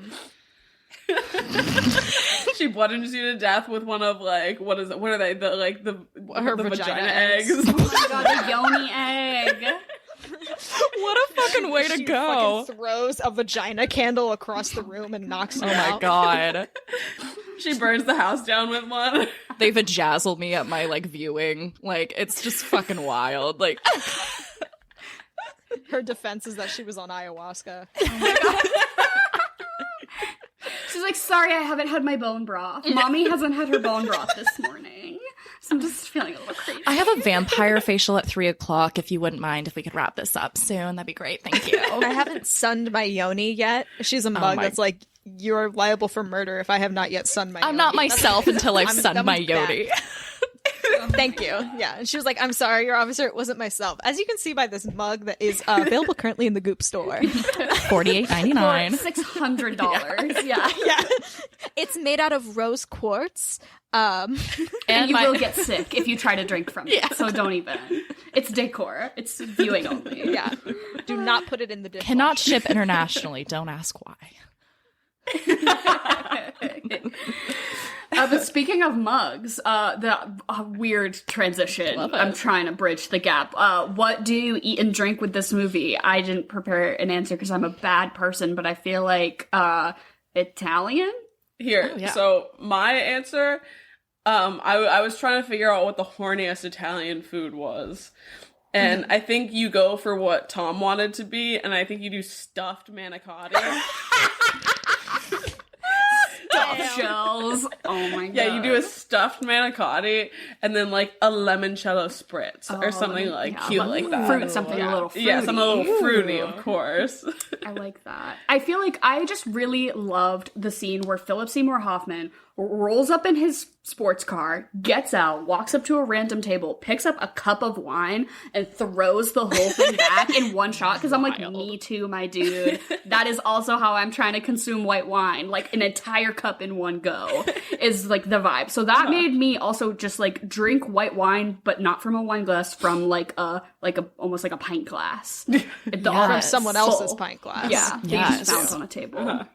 She bludgeons you to death with one of like, what is it? What are they? Her the vagina eggs. eggs. oh my god, the yoni egg. What a fucking way to She go. fucking throws a vagina candle across the room and knocks you Oh out. my god. She burns the house down with one. They vajazzle me at my like viewing. Like it's just fucking wild. Like Her defense is that she was on ayahuasca. She's like, sorry, I haven't had my bone broth. Mommy hasn't had her bone broth this morning. So I'm just feeling a little crazy. I have a vampire facial at 3:00 if you wouldn't mind if we could wrap this up soon. That'd be great. Thank you. I haven't sunned my yoni yet. She's a mug that's like, you're liable for murder if I have not yet sunned my yoni. I'm not myself until I've sunned my that was yoni. Thank you. Yeah. And she was like, I'm sorry, your officer, it wasn't myself. As you can see by this mug that is available currently in the Goop store. $48.99. $600. Yeah. Yeah. It's made out of rose quartz. And you will get sick if you try to drink from it. So don't even. It's decor. It's viewing only. Yeah. Do not put it in the dishwasher. Cannot ship internationally. Don't ask why. But speaking of mugs, the weird transition. I'm trying to bridge the gap. What do you eat and drink with this movie? I didn't prepare an answer because I'm a bad person, but I feel like Italian? Here, so my answer, I was trying to figure out what the horniest Italian food was. And I think you go for what Tom wanted to be, and I think you do stuffed manicotti. Stuffed shells. Oh my god. Yeah, you do a stuffed manicotti, and then like a limoncello spritz, or something like cute like that. Fruit, something a little fruity. Yeah, something a little fruity, of course. I like that. I feel like I just really loved the scene where Philip Seymour Hoffman rolls up in his sports car, gets out, walks up to a random table, picks up a cup of wine, and throws the whole thing back in one shot. Because I'm like, me too, my dude. That is also how I'm trying to consume white wine. Like, an entire cup in one go is, like, the vibe. So that made me also just, like, drink white wine, but not from a wine glass, from, almost like a pint glass. From someone else's pint glass. Yeah. They just found on a table.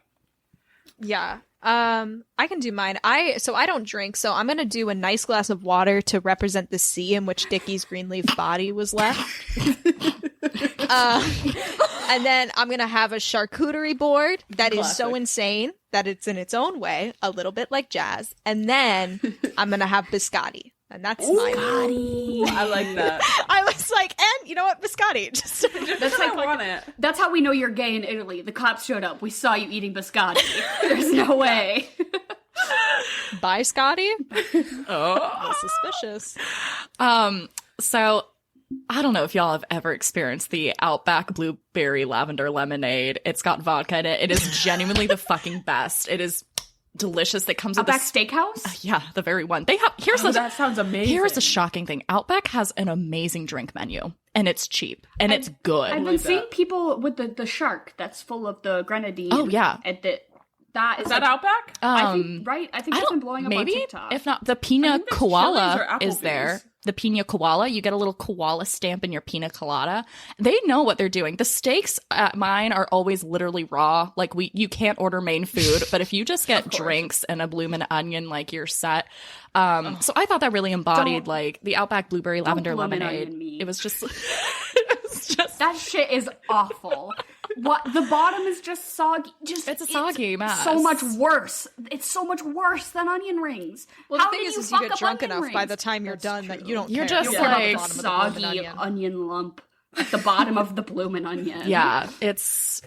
Yeah. I can do mine. I don't drink, so I'm gonna do a nice glass of water to represent the sea in which Dickie's Greenleaf body was left. And then I'm gonna have a charcuterie board that is so insane that it's in its own way a little bit like jazz. And then I'm gonna have biscotti. And that's mine. I like that. I was like, and you know what? Biscotti. That's like, I want it. That's how we know you're gay in Italy. The cops showed up. We saw you eating biscotti. There's no way. Bye, Scotty. Oh, suspicious. So I don't know if y'all have ever experienced the Outback Blueberry Lavender Lemonade. It's got vodka in it. It is genuinely the fucking best. It is delicious. That comes with Outback Steakhouse? Yeah, the very one. They have that sounds amazing. Here's the shocking thing. Outback has an amazing drink menu, and it's cheap, and it's good. I've been seeing people with the shark that's full of the grenadine. Oh, yeah. At that is that Outback? I think, right? I think it's been blowing up on TikTok. If not, the Pina Koala is Applebee's. there. The Pina Koala, you get a little koala stamp in your pina colada. They know what they're doing. The steaks at mine are always literally raw. Like, you can't order main food, but if you just get drinks and a bloomin' onion, like, you're set. So I thought that really embodied like the Outback Blueberry Lavender Lemonade. It was just that shit is awful. What, the bottom is just soggy. It's a soggy mess. So much worse. It's so much worse than onion rings. Well, the thing is you get drunk enough by the time you're done that you don't care. You're just You're like a soggy onion lump at the bottom of the bloomin' onion. Yeah, it's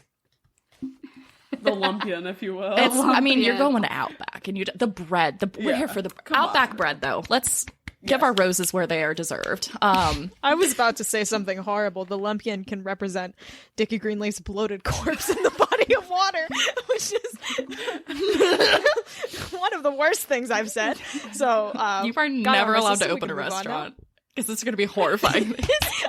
the lumpion, if you will. I mean, you're going to Outback, and the bread. We're here for the Outback bread, though. Let's give our roses where they are deserved. I was about to say something horrible. The lumpion can represent Dickie Greenleaf's bloated corpse in the body of water, which is one of the worst things I've said. So you are never allowed to open a restaurant. Because it's going to be horrifying.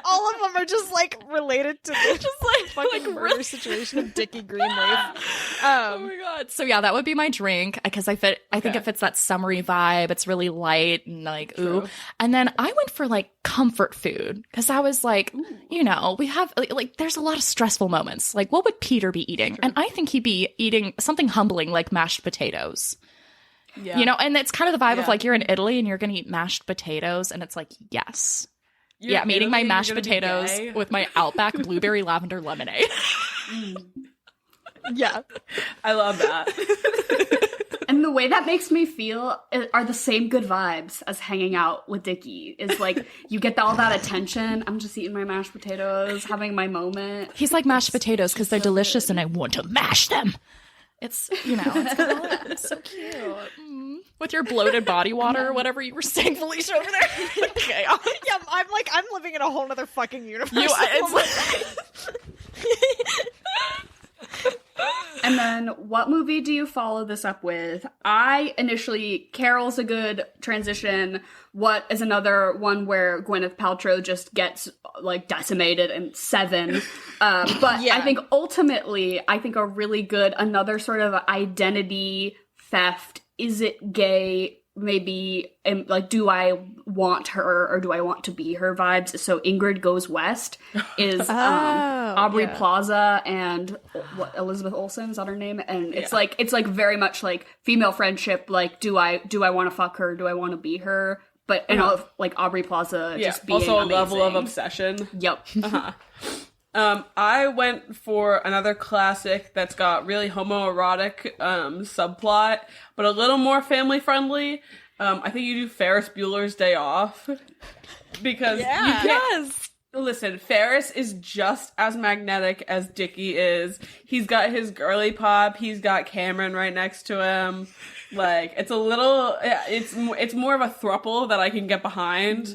All of them are just, like, related to the just, like, fucking murder situation of Dickie Greenleaf. Oh, my God. So, yeah, that would be my drink. Because I think it fits that summery vibe. It's really light and, like, ooh. And then I went for, like, comfort food. Because I was like, you know, we have, like, there's a lot of stressful moments. Like, what would Peter be eating? And I think he'd be eating something humbling like mashed potatoes. Yeah. You know, and it's kind of the vibe of like you're in Italy and you're going to eat mashed potatoes, and it's like, yes. I'm eating my mashed potatoes with my Outback Blueberry Lavender Lemonade. Yeah. I love that. And the way that makes me feel are the same good vibes as hanging out with Dickie. Is like, you get all that attention. I'm just eating my mashed potatoes, having my moment. He's like mashed potatoes because they're delicious and I want to mash them. It's, you know, it's so cute. With your bloated body water or whatever you were saying, Felicia, over there. Okay. Yeah, I'm living in a whole other fucking universe. And then, what movie do you follow this up with? Carol's a good transition. What is another one where Gwyneth Paltrow just gets, like, decimated in 7. But yeah. I think ultimately, a really good, another sort of identity theft. Is it gay? Maybe, like, do I want her or do I want to be her vibes? So Ingrid Goes West is Aubrey Plaza and Elizabeth Olsen, is that her name? And it's like very much like female friendship. Like, do I want to fuck her? Do I want to be her? But you know, like Aubrey Plaza just being also a amazing. level of obsession. Yep. I went for another classic that's got really homoerotic subplot, but a little more family friendly. I think you do Ferris Bueller's Day Off because you can't. Listen, Ferris is just as magnetic as Dickie is. He's got his girly pop. He's got Cameron right next to him. Like, it's a little, it's more of a throuple that I can get behind.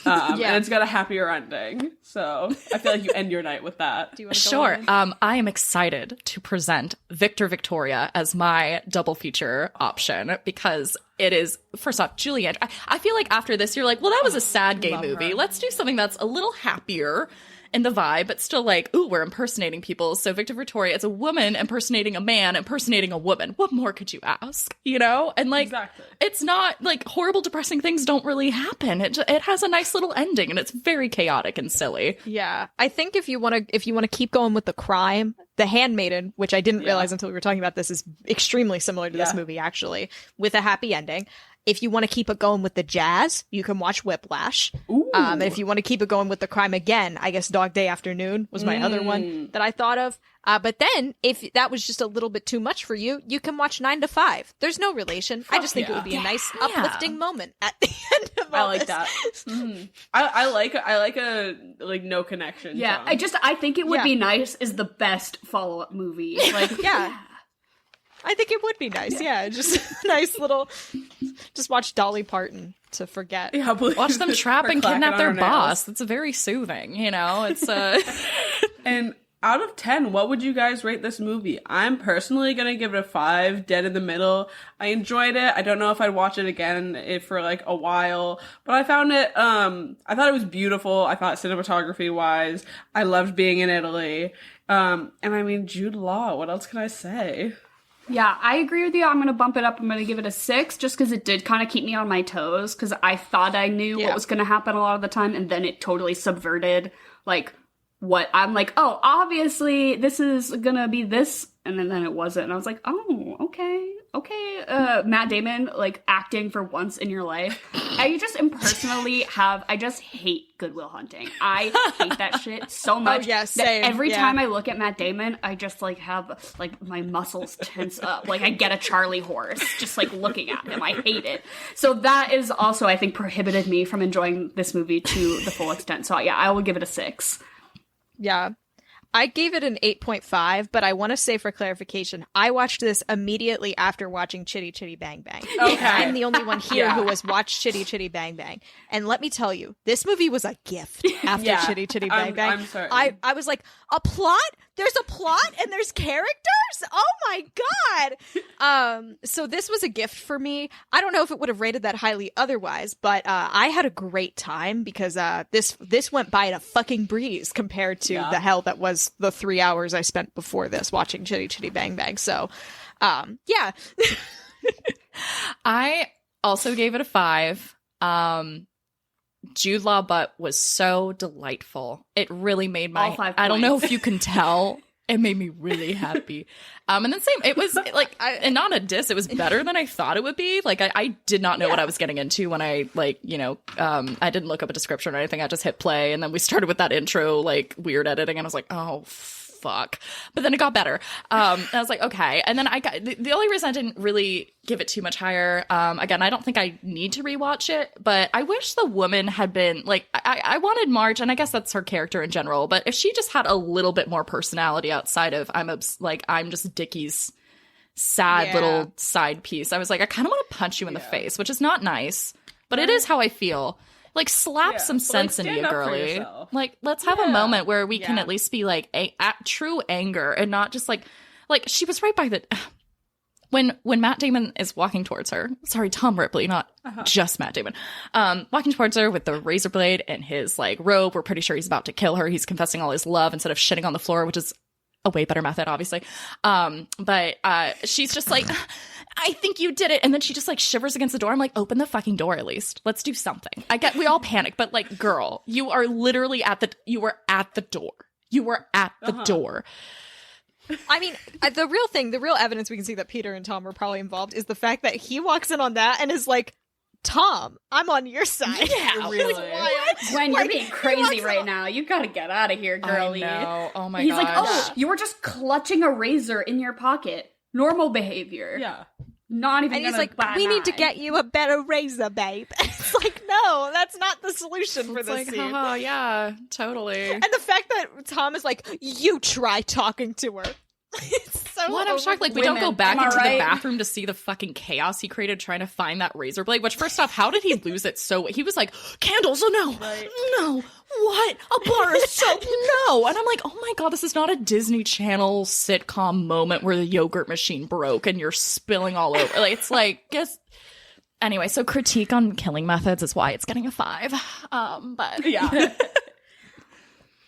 And it's got a happier ending. So I feel like you end your night with that. Do you want to go Sure. on? I am excited to present Victor Victoria as my double feature option because it is, first off, Julianne. I feel like after this, you're like, well, that was a sad gay movie. Let's do something that's a little happier in the vibe, but still like, ooh, we're impersonating people. So Victor Victoria, it's a woman impersonating a man impersonating a woman. What more could you ask? You know? And like, It's not like horrible, depressing things don't really happen. It has a nice little ending and it's very chaotic and silly. Yeah. I think if you want to keep going with the crime, The Handmaiden, which I didn't realize until we were talking about this, is extremely similar to this movie, actually, with a happy ending. If you want to keep it going with the jazz, you can watch Whiplash. If you want to keep it going with the crime again, I guess Dog Day Afternoon was my other one that I thought of. But then, if that was just a little bit too much for you, you can watch 9 to 5. There's no relation. I just think it would be a nice uplifting moment at the end of all this. That. I like a like no connection. Yeah, tone. I think it would be nice is the best follow-up movie. Like, I think it would be nice. Yeah, just a nice little. Just watch Dolly Parton to forget. Yeah, watch them trap and kidnap their boss. It's very soothing, you know. It's And out of 10, what would you guys rate this movie? I'm personally gonna give it a 5, dead in the middle. I enjoyed it. I don't know if I'd watch it again for like a while, but I found it. I thought it was beautiful. I thought cinematography wise, I loved being in Italy. And I mean, Jude Law. What else can I say? Yeah, I agree with you. I'm going to bump it up. I'm going to give it a 6 just because it did kind of keep me on my toes because I thought I knew what was going to happen a lot of the time, and then it totally subverted, like, what I'm like, oh, obviously this is going to be this, and then it wasn't. And I was like, oh, okay. Matt Damon, like, acting for once in your life. I just impersonally I just hate Good Will Hunting. I hate that shit so much. Oh, yeah, same. Every time I look at Matt Damon, I just, like, have, like, my muscles tense up. Like, I get a Charlie horse just, like, looking at him. I hate it. So that is also, I think, prohibited me from enjoying this movie to the full extent. So, yeah, I will give it a 6. Yeah. I gave it an 8.5, but I want to say for clarification, I watched this immediately after watching Chitty Chitty Bang Bang. Okay. I'm the only one here who has watched Chitty Chitty Bang Bang. And let me tell you, this movie was a gift after Chitty Chitty Bang Bang. I'm sorry. I was like, a plot? There's a plot and there's characters? Oh my god! So this was a gift for me. I don't know if it would have rated that highly otherwise, but I had a great time because this went by at a fucking breeze compared to the hell that was the 3 hours I spent before this watching Chitty Chitty Bang Bang. So, yeah. I also gave it a 5. Jude Law butt was so delightful. It really made my, I don't know if you can tell, it made me really happy. And then same, it was like, and not a diss, it was better than I thought it would be. Like, I did not know what I was getting into when I, like, you know, I didn't look up a description or anything. I just hit play, and then we started with that intro, like, weird editing, and I was like, oh, fuck. But then it got better. I was like, okay. And then I got the only reason I didn't really give it too much higher, again, I don't think I need to rewatch it, but I wish the woman had been like, I wanted Marge, and I guess that's her character in general, but if she just had a little bit more personality outside of I'm just Dickie's sad little side piece, I was like, I kind of want to punch you in the face, which is not nice, but it is how I feel. Like, slap some sense into you, girly. Like, let's have a moment where we can at least be like true anger and not just like she was right by the when Matt Damon is walking towards her. Sorry, Tom Ripley, not just Matt Damon. Walking towards her with the razor blade and his like robe. We're pretty sure he's about to kill her. He's confessing all his love instead of shitting on the floor, which is a way better method, obviously. But she's just like, I think you did it. And then she just like shivers against the door. I'm like, open the fucking door at least. Let's do something. We all panic, but like, girl, you are literally you were at the door. You were at the door. I mean, the real evidence we can see that Peter and Tom were probably involved is the fact that he walks in on that and is like, Tom, I'm on your side. Yeah, really. Gwen, you're being crazy right now. You gotta get out of here, girly. I know. Oh my god. He's like, oh, you were just clutching a razor in your pocket. Normal behavior. Yeah. Not even. And he's like, we need to get you a better razor, babe. It's like, no, that's not the solution for this like, scene. haha, yeah, totally. And the fact that Tom is like, you try talking to her. It's so What? I'm shocked. Like, we don't go back Am I into right? the bathroom to see the fucking chaos he created trying to find that razor blade. Which, first off, how did he lose it? So he was like, candles, oh no, no, what? A bar of soap, no. And I'm like, oh my god, this is not a Disney Channel sitcom moment where the yogurt machine broke and you're spilling all over. Like, it's like, guess. Anyway, so critique on killing methods is why it's getting a 5. But yeah.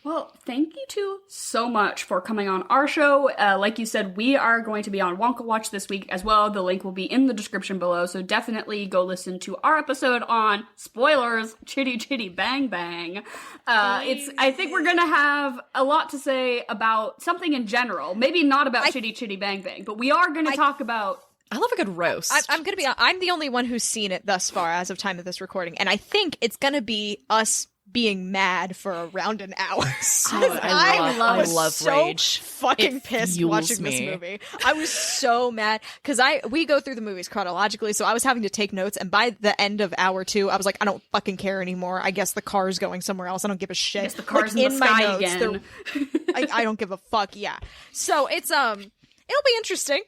Well, thank you two so much for coming on our show. Like you said, we are going to be on Wonka Watch this week as well. The link will be in the description below, so definitely go listen to our episode on, spoilers, Chitty Chitty Bang Bang. I think we're gonna have a lot to say about something in general. Maybe not about Chitty Chitty Bang Bang, but we are gonna talk about... I love a good roast. I'm the only one who's seen it thus far as of time of this recording, and I think it's gonna be us being mad for around an hour. I love so rage. Fucking It pissed fuels watching me. this movie. I was so mad because we go through the movies chronologically, so I was having to take notes. And by the end of hour 2, I was like, I don't fucking care anymore. I guess the car's going somewhere else. I don't give a shit. I guess the car's in the my sky notes, again. I don't give a fuck. Yeah. So it's it'll be interesting.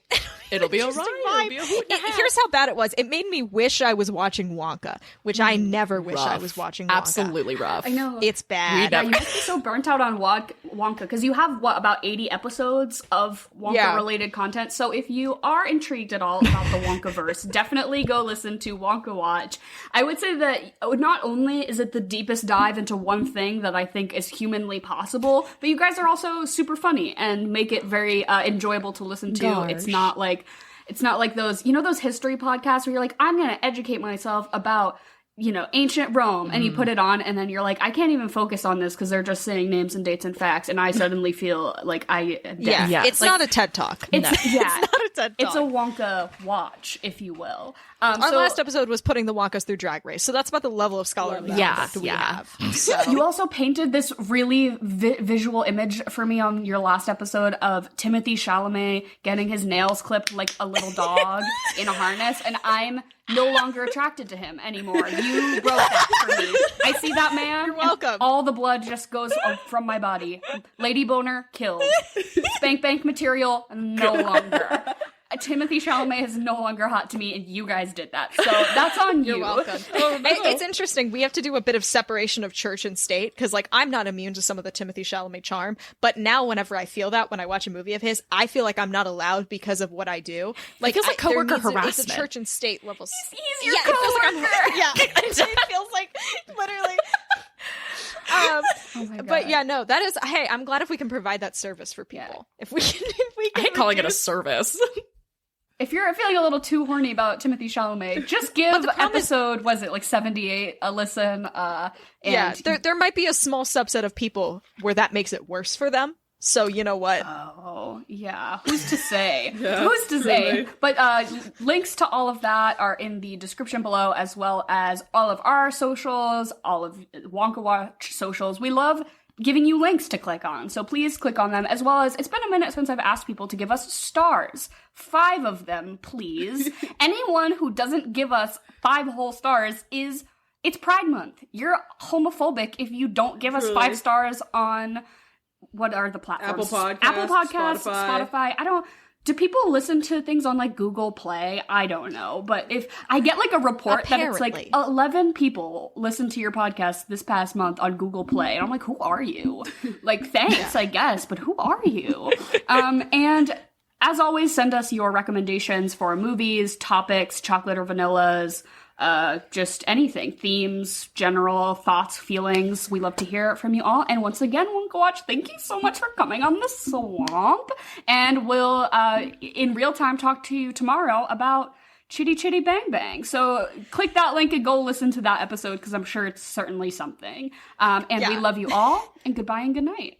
It'll be Interesting alright. vibe. Here's how bad it was. It made me wish I was watching Wonka, which I never wish I was watching Wonka. Absolutely rough. I know. It's bad. Yeah, you must be so burnt out on Wonka, because you have, about 80 episodes of Wonka-related content, so if you are intrigued at all about the Wonkaverse, definitely go listen to Wonka Watch. I would say that not only is it the deepest dive into one thing that I think is humanly possible, but you guys are also super funny and make it very enjoyable to listen to. Gosh. It's not like those, those history podcasts where you're like, I'm going to educate myself about, ancient Rome, and you put it on, and then you're like, I can't even focus on this because they're just saying names and dates and facts, and I suddenly feel like I am deaf. Yeah, it's like, not a TED Talk. It's It's not a TED Talk. It's a Wonka Watch, if you will. Our last episode was putting the Wonkas through Drag Race, so that's about the level of scholarly that we have. So. You also painted this really visual image for me on your last episode of Timothy Chalamet getting his nails clipped like a little dog in a harness, and I'm no longer attracted to him anymore. You broke that for me. I see that man. You're welcome. All the blood just goes from my body. Lady Boner, killed. Spank Bank material, no longer. Timothy Chalamet is no longer hot to me, and you guys did that. So that's on you. You're welcome. It's interesting. We have to do a bit of separation of church and state, because, I'm not immune to some of the Timothy Chalamet charm, but now whenever I feel that, when I watch a movie of his, I feel like I'm not allowed because of what I do. It feels like coworker harassment. It's a church and state levels. He's your coworker. It feels like literally. Oh my God. But yeah, no, that is. Hey, I'm glad if we can provide that service for people. Yeah. If we can, I hate calling it a service. If you're feeling a little too horny about Timothy Chalamet, just give episode, 78 a listen. Yeah, there might be a small subset of people where that makes it worse for them. So you know what? Oh, yeah. Who's to say? Who's to say? But links to all of that are in the description below, as well as all of our socials, all of Wonka Watch socials. We love giving you links to click on, so please click on them, as well as, it's been a minute since I've asked people to give us stars. 5 of them, please. Anyone who doesn't give us 5 whole stars it's Pride Month. You're homophobic if you don't give us 5 stars on, what are the platforms? Apple Podcasts, Spotify. Do people listen to things on Google Play? I don't know. But if I get a report that it's 11 people listened to your podcast this past month on Google Play, and I'm like, who are you? Thanks, I guess, but who are you? And as always, send us your recommendations for movies, topics, chocolate or vanillas, just anything, themes, general thoughts, feelings. We love to hear it from you all. And once again, Wonka Watch, thank you so much for coming on the swamp. And we'll, in real time, talk to you tomorrow about Chitty Chitty Bang Bang. So click that link and go listen to that episode, because I'm sure it's certainly something. And we love you all, and goodbye and good night.